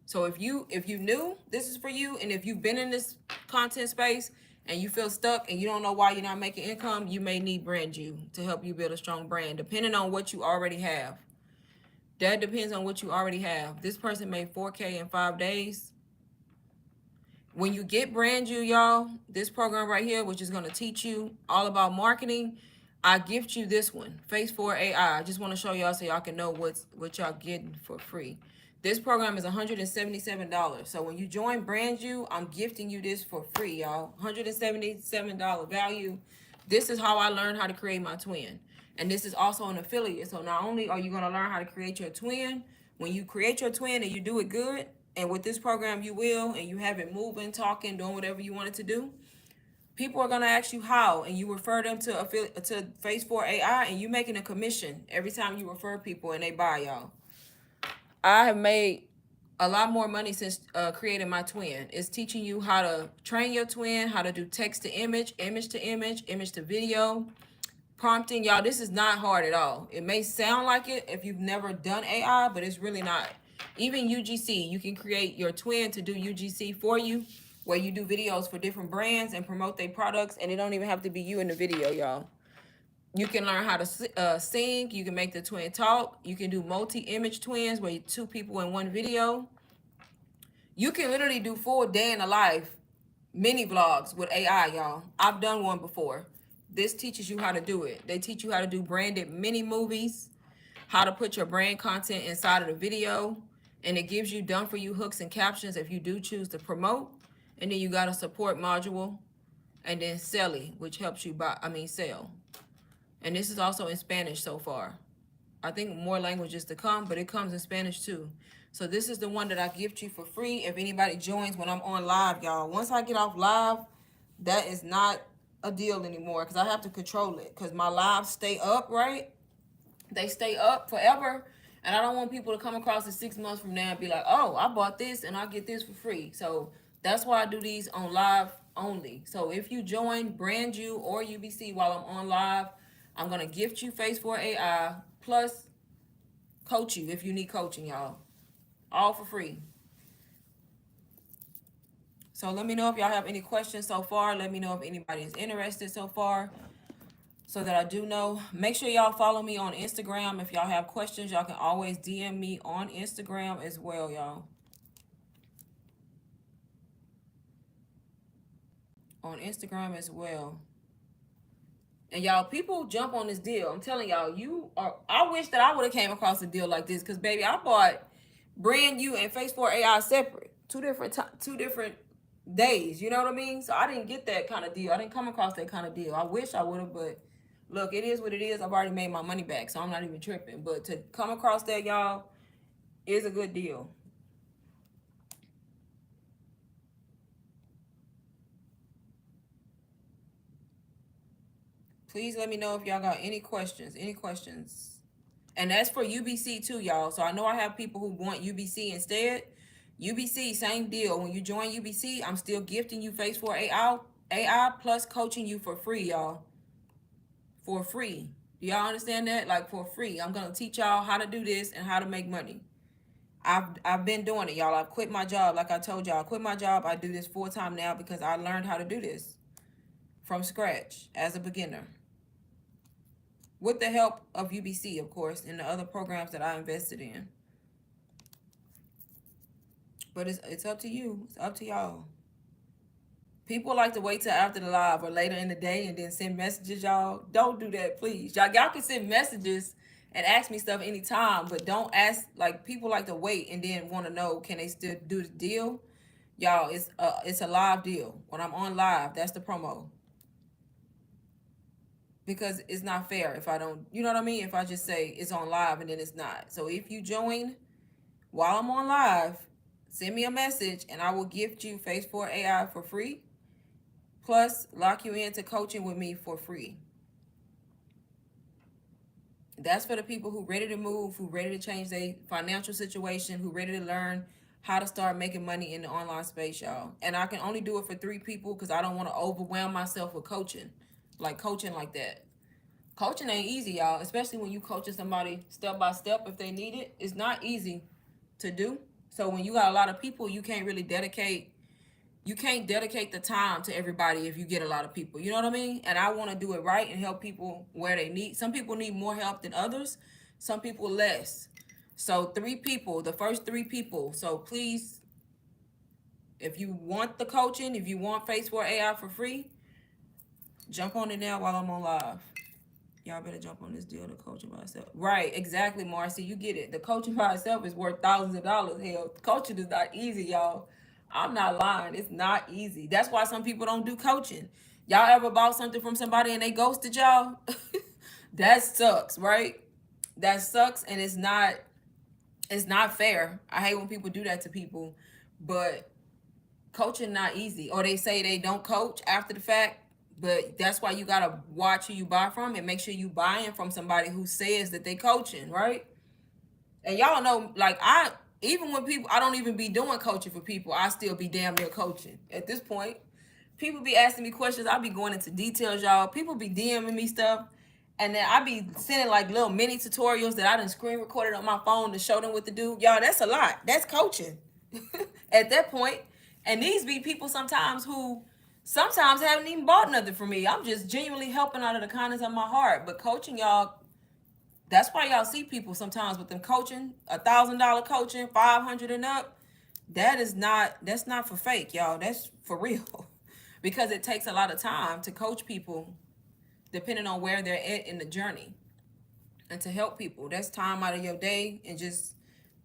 So if you knew this is for you, and if you've been in this content space and you feel stuck and you don't know why you're not making income, you may need Brand You to help you build a strong brand, depending on what you already have. That depends on what you already have. This person made 4K in 5 days. When you get Brand You, y'all, this program right here, which is going to teach you all about marketing, I gift you this one, Phase 4 AI. I just want to show y'all so y'all can know what y'all getting for free. This program is $177. So when you join Brand You, I'm gifting you this for free, y'all. $177 value. This is how I learned how to create my twin. And this is also an affiliate. So not only are you going to learn how to create your twin, when you create your twin and you do it good, and with this program you will, and you have it moving, talking, doing whatever you want it to do, people are gonna ask you how, and you refer them to Phase 4 AI, and you making a commission every time you refer people and they buy, y'all. I have made a lot more money since creating my twin. It's teaching you how to train your twin, how to do text to image, image to image, image to video, prompting. Y'all, this is not hard at all. It may sound like it if you've never done AI, but it's really not. Even UGC, you can create your twin to do UGC for you, where you do videos for different brands and promote their products, and it don't even have to be you in the video, y'all. You can learn how to sing. You can make the twin talk. You can do multi-image twins where you 2 people in 1 video. You can literally do full day in the life mini vlogs with AI, y'all. I've done one before. This teaches you how to do it. They teach you how to do branded mini movies, how to put your brand content inside of the video, and it gives you done for you hooks and captions if you do choose to promote. And then you got a support module, and then Selly, which helps you sell. And this is also in Spanish so far. I think more languages to come, but it comes in Spanish too. So this is the one that I gift you for free if anybody joins when I'm on live, y'all. Once I get off live, that is not a deal anymore, because I have to control it, because my lives stay up, right? They stay up forever, and I don't want people to come across it 6 months from now and be like, oh, I bought this and I get this for free. So that's why I do these on live only. So if you join Brand You or UBC while I'm on live, I'm going to gift you Phase 4 AI plus coach you if you need coaching, y'all. All for free. So let me know if y'all have any questions so far. Let me know if anybody is interested so far, so that I do know. Make sure y'all follow me on Instagram. If y'all have questions, y'all can always DM me on Instagram as well, y'all. On Instagram as well. And y'all, people jump on this deal. I'm telling y'all, I wish that I would have came across a deal like this, because baby, I bought Brand You and Phase 4 AI separate. Two different days. You know what I mean? So I didn't get that kind of deal. I didn't come across that kind of deal. I wish I would have, but look, it is what it is. I've already made my money back, so I'm not even tripping. But to come across that, y'all, is a good deal. Please let me know if y'all got any questions. And that's for UBC too, y'all. So I know I have people who want UBC instead. UBC, same deal. When you join UBC, I'm still gifting you Phase 4 AI plus coaching you for free, y'all. For free. Do y'all understand that? Like, for free. I'm going to teach y'all how to do this and how to make money. I've been doing it, y'all. I've quit my job. Like I told y'all, I quit my job. I do this full time now because I learned how to do this from scratch as a beginner, with the help of UBC, of course, and the other programs that I invested in. But it's up to you. It's up to y'all. People like to wait till after the live or later in the day and then send messages, y'all. Don't do that, please. Y'all can send messages and ask me stuff anytime, but don't ask. Like, people like to wait and then want to know, can they still do the deal? Y'all, it's a live deal. When I'm on live, that's the promo. Because it's not fair if I don't, you know what I mean? If I just say it's on live and then it's not. So if you join while I'm on live, send me a message and I will gift you Phase 4 AI for free. Plus, lock you into coaching with me for free. That's for the people who ready to move, who ready to change their financial situation, who ready to learn how to start making money in the online space, y'all. And I can only do it for 3 people because I don't want to overwhelm myself with coaching. Like coaching like that. Coaching ain't easy, y'all, especially when you coaching somebody step by step if they need it. It's not easy to do. So when you got a lot of people, you can't dedicate the time to everybody if you get a lot of people. You know what I mean? And I want to do it right and help people where they need. Some people need more help than others. Some people less. So 3 people, the first 3 people. So please, if you want the coaching, if you want Phase 4 AI for free, jump on it now while I'm on live. Y'all better jump on this deal, the coaching by itself. Right, exactly, Marcy. You get it. The coaching by itself is worth thousands of dollars. Hell, coaching is not easy, y'all. I'm not lying. It's not easy. That's why some people don't do coaching. Y'all ever bought something from somebody and they ghosted y'all? That sucks, right? That sucks, and it's not fair. I hate when people do that to people, but coaching not easy. Or they say they don't coach after the fact, but that's why you gotta watch who you buy from and make sure you buying from somebody who says that they coaching, right? And y'all know, like, even when people, I don't even be doing coaching for people, I still be damn near coaching at this point. People be asking me questions, I be going into details, y'all. People be DMing me stuff, and then I be sending like little mini tutorials that I done screen recorded on my phone to show them what to do. Y'all, that's a lot. That's coaching at that point. And these be people sometimes who sometimes haven't even bought nothing from me. I'm just genuinely helping out of the kindness of my heart. But coaching, y'all, that's why y'all see people sometimes with them coaching, $1,000 coaching, 500 and up. That's not for fake, y'all. That's for real. Because it takes a lot of time to coach people depending on where they're at in the journey. And to help people. That's time out of your day and just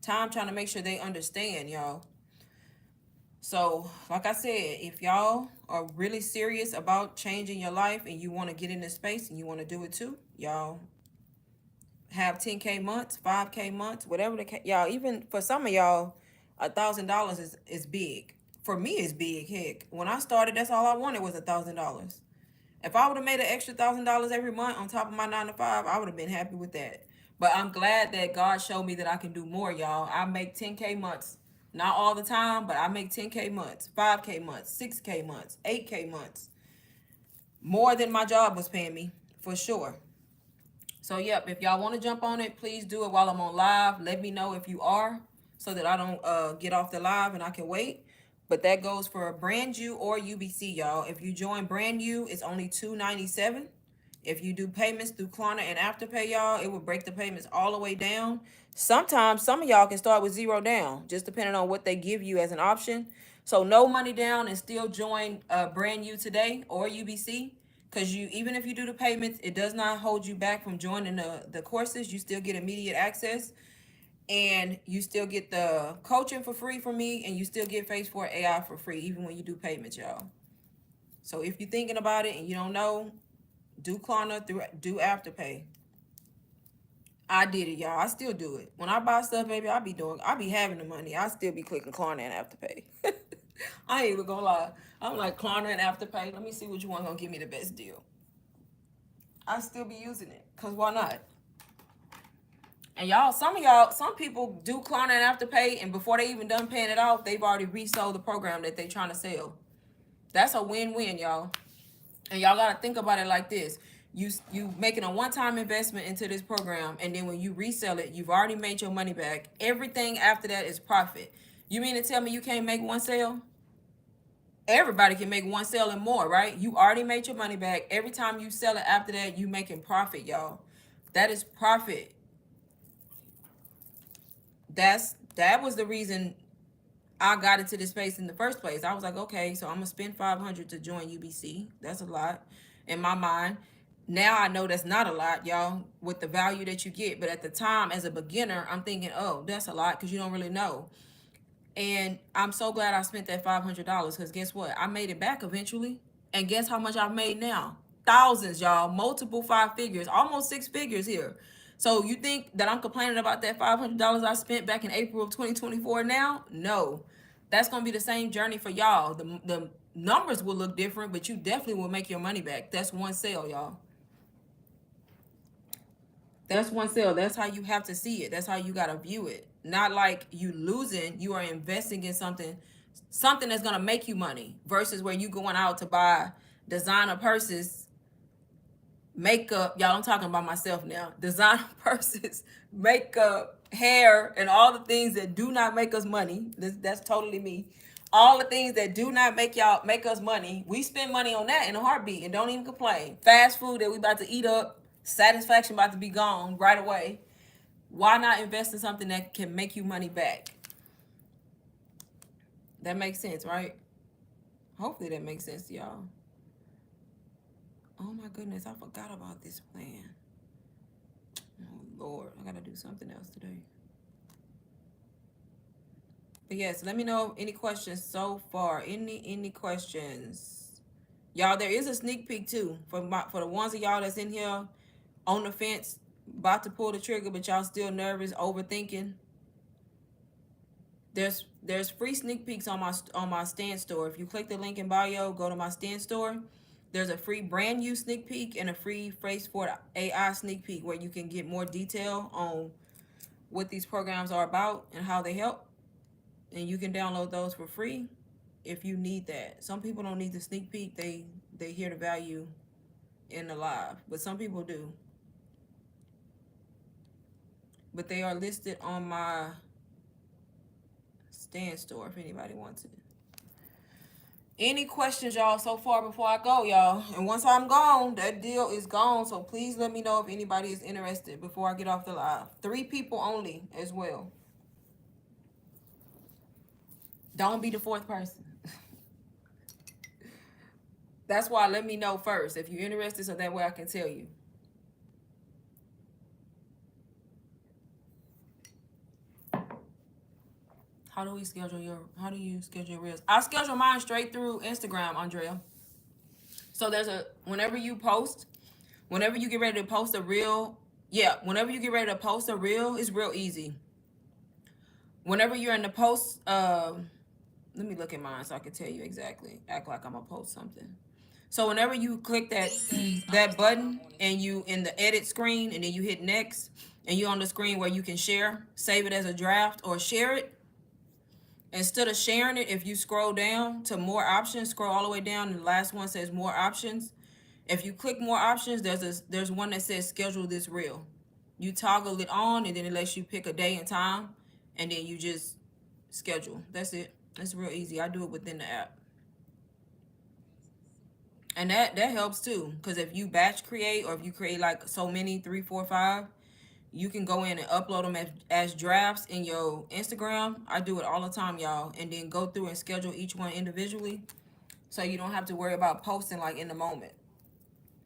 time trying to make sure they understand, y'all. So, like I said, if y'all are really serious about changing your life and you want to get in this space and you want to do it too, y'all have 10K months, 5K months, whatever y'all, even for some of y'all, $1,000 is big. For me, it's big. Heck, when I started, that's all I wanted was $1,000. If I would have made an extra $1,000 every month on top of my 9 to 5, I would have been happy with that. But I'm glad that God showed me that I can do more, y'all. I make 10K months. Not all the time, but I make 10K months, 5K months, 6K months, 8K months. More than my job was paying me, for sure. So, yep, if y'all want to jump on it, please do it while I'm on live. Let me know if you are so that I don't get off the live and I can wait. But that goes for brand new or UBC, y'all. If you join brand new, it's only $297. If you do payments through Klarna and Afterpay, y'all, it will break the payments all the way down. Sometimes some of y'all can start with 0 down, just depending on what they give you as an option. So no money down and still join brand new today or UBC. Because even if you do the payments, it does not hold you back from joining the courses. You still get immediate access. And you still get the coaching for free from me. And you still get Phase 4 AI for free, even when you do payments, y'all. So if you're thinking about it and you don't know, do Klarna, do Afterpay. I did it, y'all. I still do it. When I buy stuff, baby, I be having the money. I still be clicking Klarna and Afterpay. I ain't even gonna lie. I'm like, Klarna and Afterpay. Let me see which one gonna give me the best deal. I still be using it. Cause why not? And y'all, some people do Klarna and Afterpay, and before they even done paying it off, they've already resold the program that they trying to sell. That's a win-win, y'all. And y'all gotta think about it like this. You making a one-time investment into this program, and then when you resell it, you've already made your money back. Everything after that is profit. You mean to tell me you can't make one sale? Everybody can make one sale and more, right? You already made your money back. Every time you sell it after that, you making profit, y'all. That is profit. That was the reason I got into this space in the first place. I was like, okay, so I'm gonna spend $500 to join UBC. That's a lot in my mind. Now I know that's not a lot, y'all, with the value that you get. But at the time, as a beginner, I'm thinking, oh, that's a lot because you don't really know. And I'm so glad I spent that $500 because guess what? I made it back eventually. And guess how much I've made now? Thousands, y'all. Multiple 5 figures, almost 6 figures here. So you think that I'm complaining about that $500 I spent back in April of 2024 now? No. That's going to be the same journey for y'all. numbers will look different, but you definitely will make your money back. That's one sale, y'all. That's one sale. That's how you have to see it. That's how you gotta view it. Not like you losing. You are investing in something that's gonna make you money. Versus where you going out to buy designer purses, makeup. Y'all, I'm talking about myself now. Designer purses, makeup, hair, and all the things that do not make us money. That's totally me. All the things that do not make us money. We spend money on that in a heartbeat and don't even complain. Fast food that we about to eat up. Satisfaction about to be gone right away. Why not invest in something that can make you money back? That makes sense, right? Hopefully that makes sense to y'all. Oh my goodness, I forgot about this plan. Oh Lord, I gotta do something else today. But yes, let me know any questions so far. Any questions? Y'all, there is a sneak peek too for the ones of y'all that's in here on the fence, about to pull the trigger, but y'all still nervous, overthinking. There's free sneak peeks on my Stand store. If you click the link in bio, go to my Stand store. There's a free brand new sneak peek and a free Phase 4 AI sneak peek where you can get more detail on what these programs are about and how they help. And you can download those for free if you need that. Some people don't need the sneak peek. They hear the value in the live, but some people do. But they are listed on my Stand store if anybody wants it. Any questions, y'all, so far before I go, y'all? And once I'm gone, that deal is gone. So please let me know if anybody is interested before I get off the live. 3 people only as well. Don't be the 4th person. That's why let me know first if you're interested so that way I can tell you. How do you schedule your reels? I schedule mine straight through Instagram, Andrea. So whenever you get ready to post a reel, whenever you get ready to post a reel, it's real easy. Whenever you're in the post, let me look at mine so I can tell you exactly. Act like I'm gonna post something. So whenever you click that button and you in the edit screen and then you hit next and you're on the screen where you can share, save it as a draft or share it. Instead of sharing it, if you scroll down to more options, scroll all the way down, and the last one says more options. If you click more options, there's one that says schedule this reel. You toggle it on, and then it lets you pick a day and time, and then you just schedule. That's it. It's real easy. I do it within the app. And that helps too, because if you batch create or if you create like so many, 3, 4, 5, you can go in and upload them as drafts in your Instagram. I do it all the time, y'all. And then go through and schedule each one individually so you don't have to worry about posting like in the moment.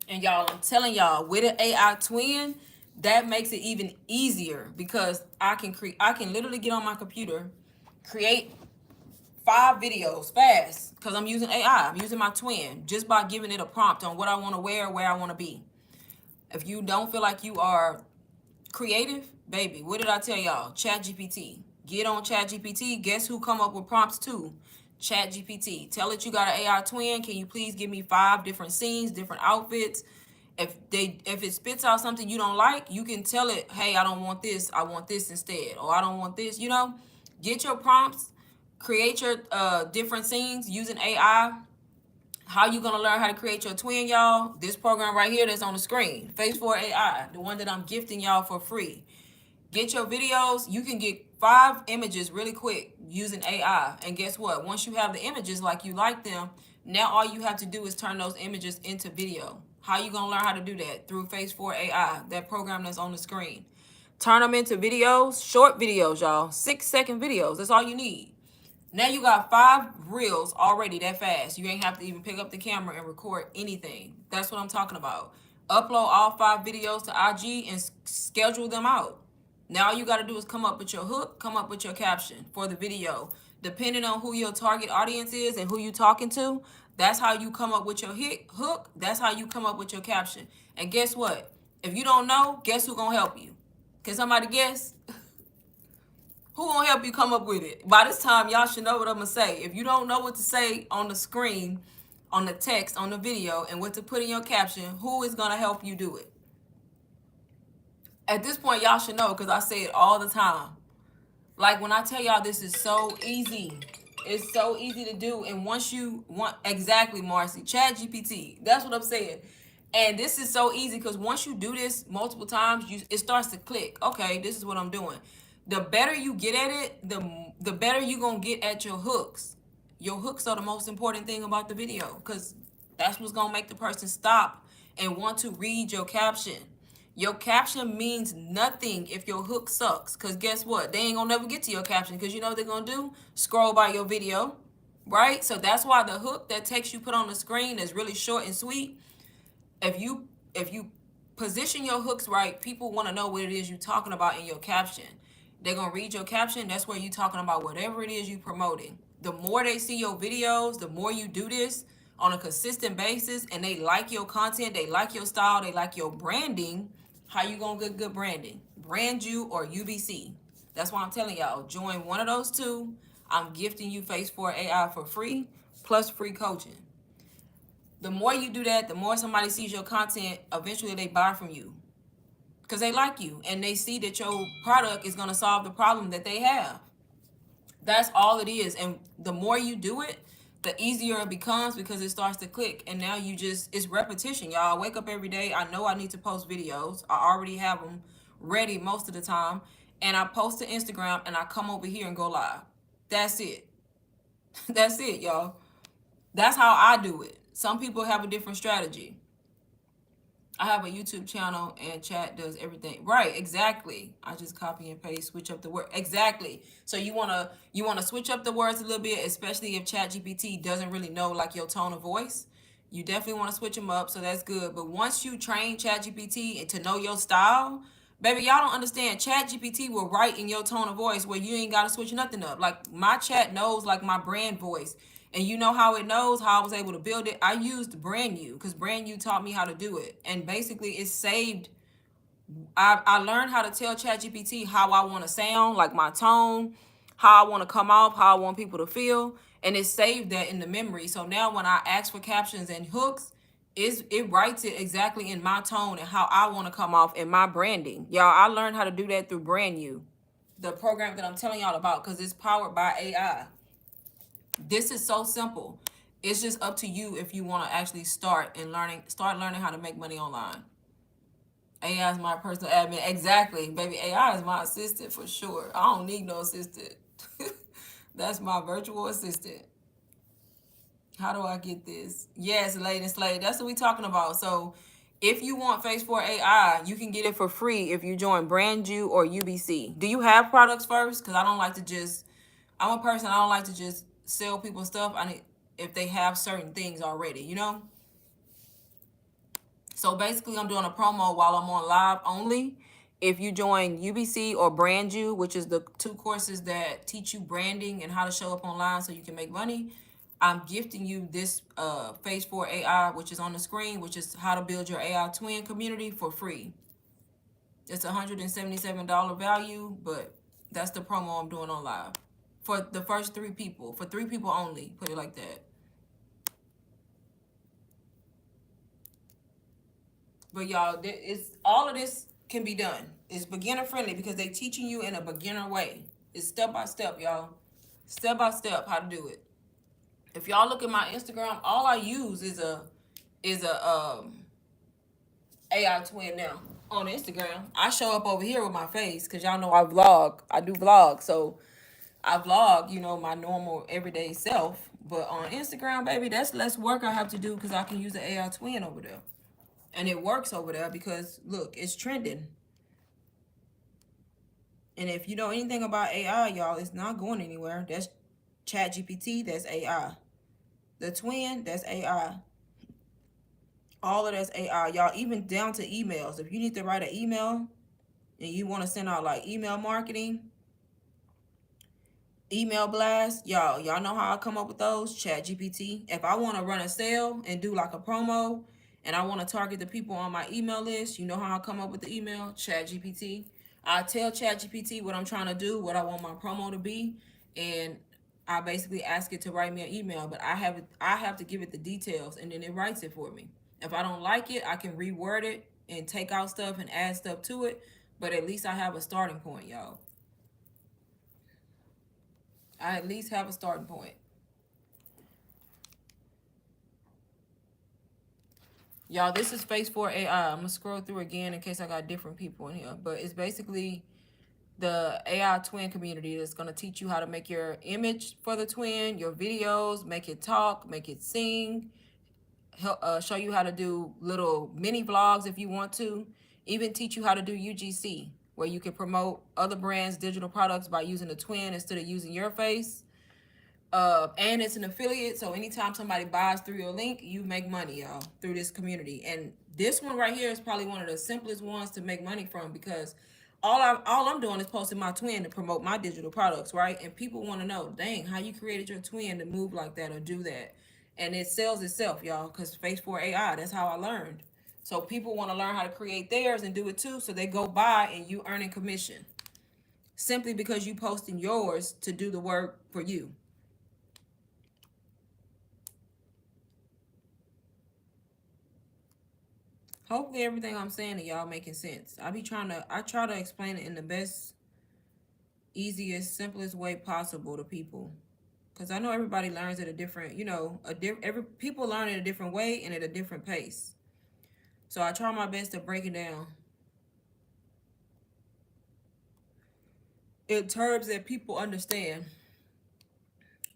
And y'all, I'm telling y'all, with an AI twin, that makes it even easier because I can literally get on my computer, create 5 videos fast because I'm using AI. I'm using my twin just by giving it a prompt on what I want to wear, where I want to be. If you don't feel like you are creative, baby, what did I tell y'all? ChatGPT. Get on ChatGPT. Guess who come up with prompts too? ChatGPT. Tell it you got an AI twin. Can you please give me 5 different scenes, different outfits? If it spits out something you don't like, you can tell it, hey, I don't want this. I want this instead. Or I don't want this. Get your prompts. Create your different scenes using AI. How you gonna learn how to create your twin, y'all? This program right here that's on the screen, Phase 4 AI, the one that I'm gifting y'all for free. Get your videos. You can get 5 images really quick using AI. And guess what? Once you have the images like you like them, now all you have to do is turn those images into video. How you gonna learn how to do that? Through Phase 4 AI, that program that's on the screen. Turn them into videos, short videos, y'all. 6-second videos. That's all you need. Now you got 5 reels already that fast. You ain't have to even pick up the camera and record anything. That's what I'm talking about. Upload all 5 videos to IG and schedule them out. Now all you got to do is come up with your hook, come up with your caption for the video. Depending on who your target audience is and who you talking to, that's how you come up with your hook. That's how you come up with your caption. And guess what? If you don't know, guess who gonna help you? Can somebody guess? Who gonna help you come up with it? By this time, y'all should know what I'm gonna say. If you don't know what to say on the screen, on the text, on the video, and what to put in your caption, who is gonna help you do it? At this point, y'all should know because I say it all the time. Like when I tell y'all this is so easy. It's so easy to do. And once you want, exactly, Marcy, Chat GPT. That's what I'm saying. And this is so easy because once you do this multiple times, it starts to click. Okay, this is what I'm doing. The better you get at it, the better you're going to get at your hooks. Your hooks are the most important thing about the video because that's what's going to make the person stop and want to read your caption. Your caption means nothing if your hook sucks. Because guess what? They ain't going to never get to your caption because you know what they're going to do? Scroll by your video, right? So that's why the hook, that text you put on the screen is really short and sweet. If you position your hooks right, people want to know what it is you're talking about in your caption. They're going to read your caption. That's where you're talking about whatever it is you're promoting. The more they see your videos, the more you do this on a consistent basis, and they like your content, they like your style, they like your branding, how you going to get good branding? Brand You or UBC. That's why I'm telling y'all, join one of those two. I'm gifting you Face4 AI for free, plus free coaching. The more you do that, the more somebody sees your content, eventually they buy from you because they like you and they see that your product is going to solve the problem that they have. That's all it is. And the more you do it, the easier it becomes because it starts to click. And now it's repetition, y'all. I wake up every day. I know I need to post videos. I already have them ready most of the time. And I post to Instagram and I come over here and go live. That's it. That's it, y'all. That's how I do it. Some people have a different strategy. I have a YouTube channel and chat does everything. Right, exactly. I just copy and paste, switch up the word. Exactly. So you wanna switch up the words a little bit, especially if Chat GPT doesn't really know like your tone of voice. You definitely want to switch them up, so that's good. But once you train Chat GPT to know your style, baby, y'all don't understand. Chat GPT will write in your tone of voice where you ain't gotta switch nothing up. Like my chat knows like my brand voice. And you know how it knows how I was able to build it? I used Brand You because Brand You taught me how to do it. And basically it saved, I learned how to tell ChatGPT how I want to sound, like my tone, how I want to come off, how I want people to feel. And it saved that in the memory. So now when I ask for captions and hooks, it writes it exactly in my tone and how I want to come off in my branding. Y'all, I learned how to do that through Brand You, the program that I'm telling y'all about, because it's powered by AI. This is so simple. It's just up to you if you want to actually start learning how to make money online. AI is my personal admin. Exactly, baby. AI is my assistant for sure. I don't need no assistant. That's my virtual assistant. How do I get this? Yes, Lady Slade. That's what we talking about. So if you want Face4 AI, you can get it for free if you join Brand You or UBC. Do you have products first? Because I don't like to just, I'm a person, I don't like to just sell people stuff. I need, if they have certain things already, you know? So basically I'm doing a promo while I'm on live only. If you join UBC or Brand You, which is the two courses that teach you branding and how to show up online so you can make money, I'm gifting you this Face4 AI, which is on the screen, which is how to build your AI twin community for free. It's $177 value, but that's the promo I'm doing on live. For the first 3 people. For 3 people only. Put it like that. But y'all, it's all of this can be done. It's beginner friendly because they teaching you in a beginner way. It's step by step, y'all. Step by step how to do it. If y'all look at my Instagram, all I use is a AI twin now on Instagram. I show up over here with my face because y'all know I vlog. I do vlog, so I vlog, you know, my normal everyday self. But on Instagram, baby, that's less work I have to do because I can use the AI twin over there. And it works over there because, look, it's trending. And if you know anything about AI, y'all, it's not going anywhere. That's Chat GPT, that's AI. The twin, that's AI. All of that's AI, y'all, even down to emails. If you need to write an email and you want to send out like email marketing, email blast, y'all know how I come up with those? Chat GPT. If I want to run a sale and do like a promo and I want to target the people on my email list, you know how I come up with the email? Chat GPT. I tell ChatGPT what I'm trying to do, what I want my promo to be, and I basically ask it to write me an email. But I have to give it the details, and then it writes it for me. If I don't like it, I can reword it and take out stuff and add stuff to it. But at least I have a starting point, y'all. I at least have a starting point. Y'all, this is Phase 4 AI. I'm gonna scroll through again in case I got different people in here. But it's basically the AI twin community that's gonna teach you how to make your image for the twin, your videos, make it talk, make it sing, help show you how to do little mini vlogs if you want to, even teach you how to do UGC, where you can promote other brands' digital products by using the twin instead of using your face. And it's an affiliate, so anytime somebody buys through your link, you make money, y'all, through this community. And this one right here is probably one of the simplest ones to make money from, because all I'm doing is posting my twin to promote my digital products, right? And people want to know, dang, how you created your twin to move like that or do that. And it sells itself, y'all, because Phase 4 AI, that's how I learned. So people want to learn how to create theirs and do it too, so they go buy and you earning commission simply because you posting yours to do the work for you. Hopefully everything I'm saying to y'all making sense. I try to explain it in the best, easiest, simplest way possible to people. Cause I know everybody learns at a different, every people learn at a different way and at a different pace. So I try my best to break it down in terms that people understand.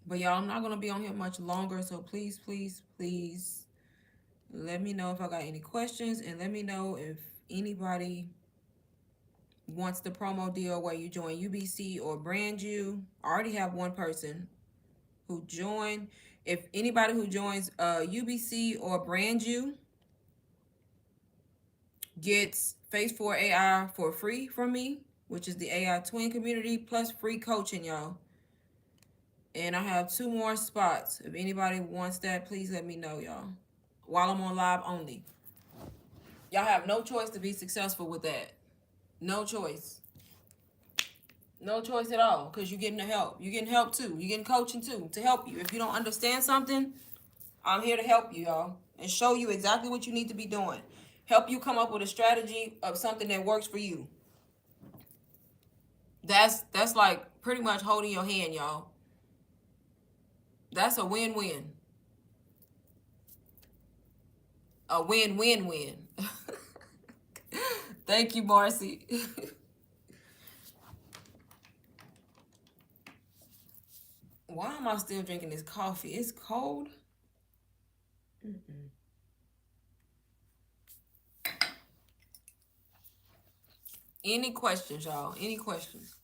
But y'all, I'm not gonna be on here much longer, so please, please, please let me know if I got any questions, and let me know if anybody wants the promo deal where you join UBC or brand you. I already have one person who joined. If anybody who joins UBC or brand you gets Phase 4 AI for free from me, which is the AI twin community, plus free coaching, y'all. And I have 2 more spots. If anybody wants that, please let me know, y'all. While I'm on live only. Y'all have no choice to be successful with that. No choice. No choice at all, because you're getting the help. You're getting help too. You're getting coaching too to help you. If you don't understand something, I'm here to help you, y'all, and show you exactly what you need to be doing. Help you come up with a strategy of something that works for you. That's like pretty much holding your hand, y'all. That's a win-win. A win-win-win. Thank you, Marcy. Why am I still drinking this coffee? It's cold. Any questions, y'all? Any questions?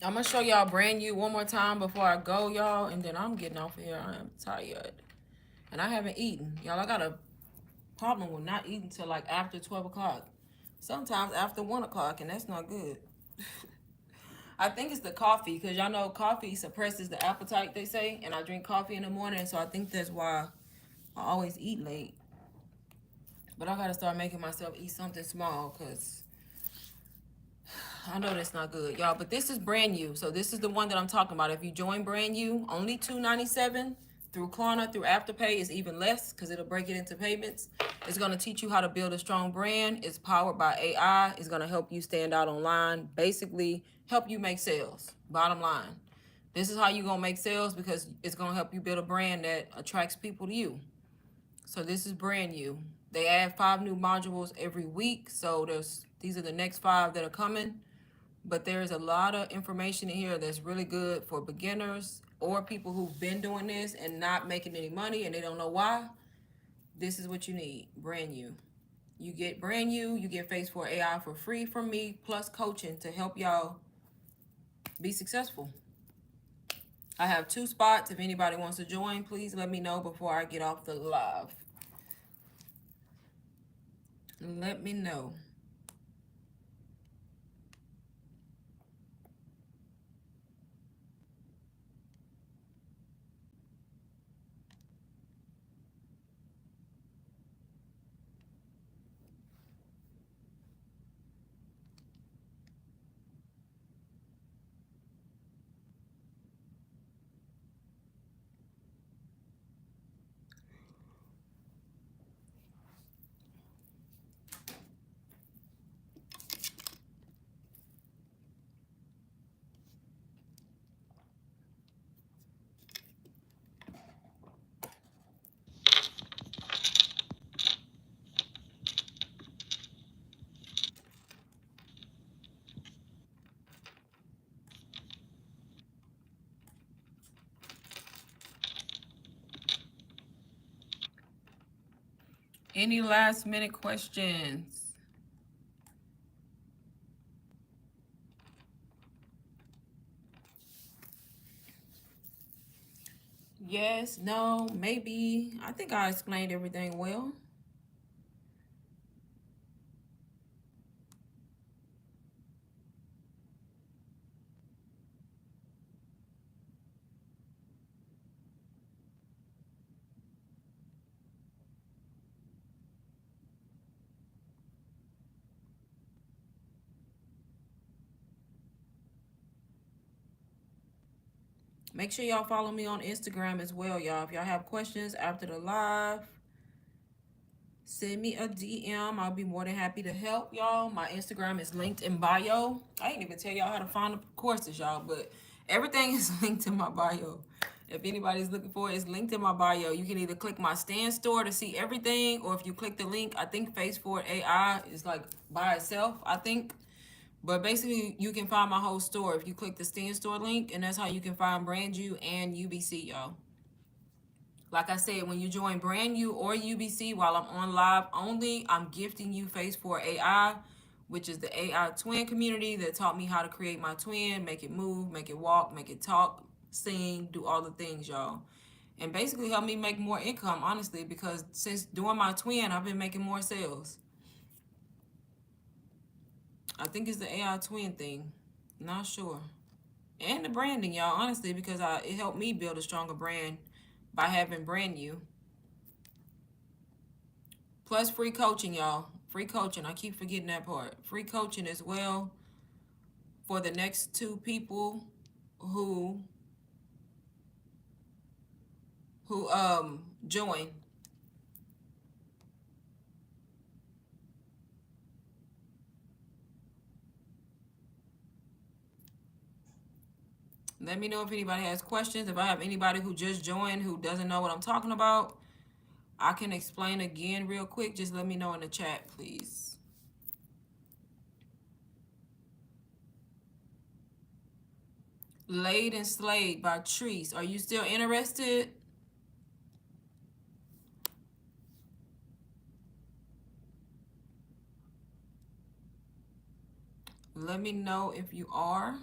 I'm gonna show y'all brand new one more time before I go, y'all, and then I'm getting off of here. I am tired, and I haven't eaten, y'all. I got a problem with not eating till like after 12 o'clock. Sometimes after 1 o'clock, and that's not good. I think it's the coffee, because y'all know coffee suppresses the appetite, they say, and I drink coffee in the morning, so I think that's why I always eat late. But I gotta start making myself eat something small, because I know that's not good, y'all. But this is brand new, so this is the one that I'm talking about. If you join brand new, only $2.97, Through Klarna, through Afterpay, is even less because it'll break it into payments. It's going to teach you how to build a strong brand. It's powered by AI. It's going to help you stand out online. Basically, help you make sales. Bottom line. This is how you're going to make sales because it's going to help you build a brand that attracts people to you. So this is brand new. They add 5 new modules every week. So these are the next 5 that are coming. But there's a lot of information in here that's really good for beginners or people who've been doing this and not making any money and they don't know why. This is what you need. Brand new. You get brand new. You get Phase 4 AI for free from me, plus coaching to help y'all be successful. I have 2 spots. If anybody wants to join, please let me know before I get off the live. Let me know. Any last minute questions? Yes, no, maybe. I think I explained everything well. Make sure y'all follow me on Instagram as well, y'all. If y'all have questions after the live, send me a DM. I'll be more than happy to help y'all. My Instagram is linked in bio. I ain't even tell y'all how to find the courses, y'all, but everything is linked in my bio. If anybody's looking for it, it's linked in my bio. You can either click my stand store to see everything, or if you click the link, I think Phase 4 AI is like by itself, I think. But basically, you can find my whole store if you click the stand store link, and that's how you can find Brand You and UBC, y'all. Like I said, when you join Brand You or UBC while I'm on live only, I'm gifting you Phase 4 AI, which is the AI twin community that taught me how to create my twin, make it move, make it walk, make it talk, sing, do all the things, y'all. And basically help me make more income, honestly, because since doing my twin, I've been making more sales. I think it's the AI twin thing. Not sure. And the branding, y'all, honestly, because it helped me build a stronger brand by having Brand You. Plus free coaching, y'all. Free coaching. I keep forgetting that part. Free coaching as well for the next 2 people who join. Let me know if anybody has questions. If I have anybody who just joined who doesn't know what I'm talking about, I can explain again real quick. Just let me know in the chat, please. Laid and Slayed by Treese. Are you still interested? Let me know if you are.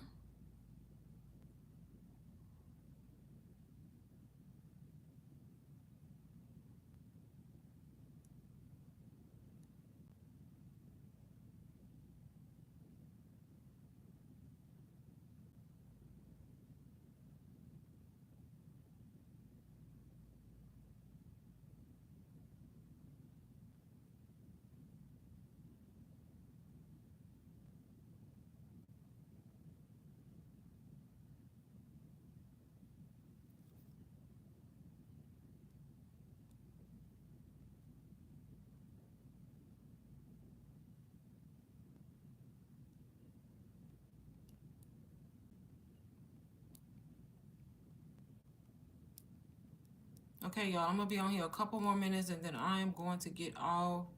Okay, y'all, I'm gonna be on here a couple more minutes and then I am going to get all.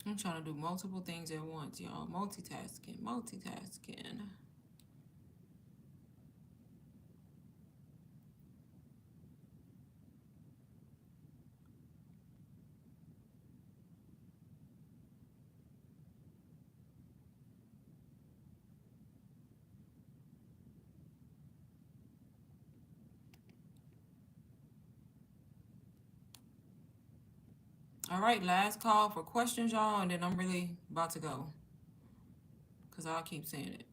I'm trying to do multiple things at once, y'all. Multitasking, multitasking. All right, last call for questions, y'all, and then I'm really about to go. Because I'll keep saying it.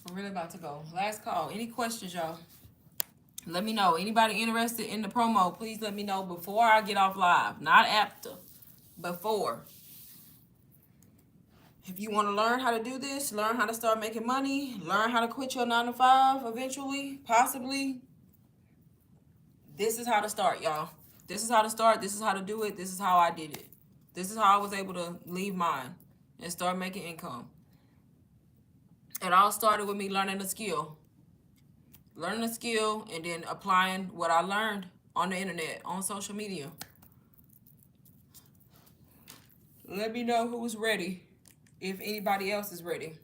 I'm really about to go. Last call. Any questions, y'all? Let me know. Anybody interested in the promo, please let me know before I get off live. Not after. Before. If you want to learn how to do this, learn how to start making money, learn how to quit your 9 to 5 eventually, possibly, this is how to start, y'all. This is how to start. This is how to do it. This is how I did it. This is how I was able to leave mine and start making income. It all started with me learning a skill. Learning a skill and then applying what I learned on the internet, on social media. Let me know who's ready, if anybody else is ready.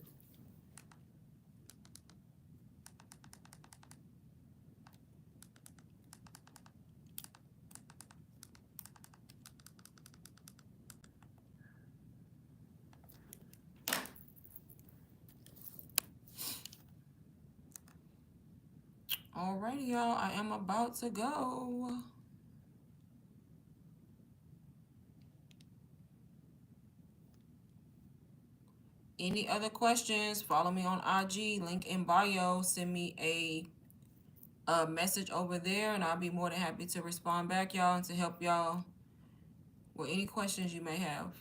Alrighty, y'all, I am about to go. Any other questions? Follow me on IG, link in bio. Send me a message over there, and I'll be more than happy to respond back, y'all, and to help y'all with any questions you may have.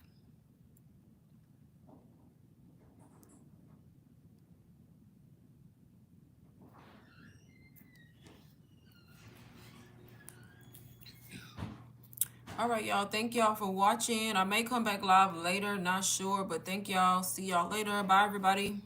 All right, y'all. Thank y'all for watching. I may come back live later, not sure, but thank y'all. See y'all later. Bye, everybody.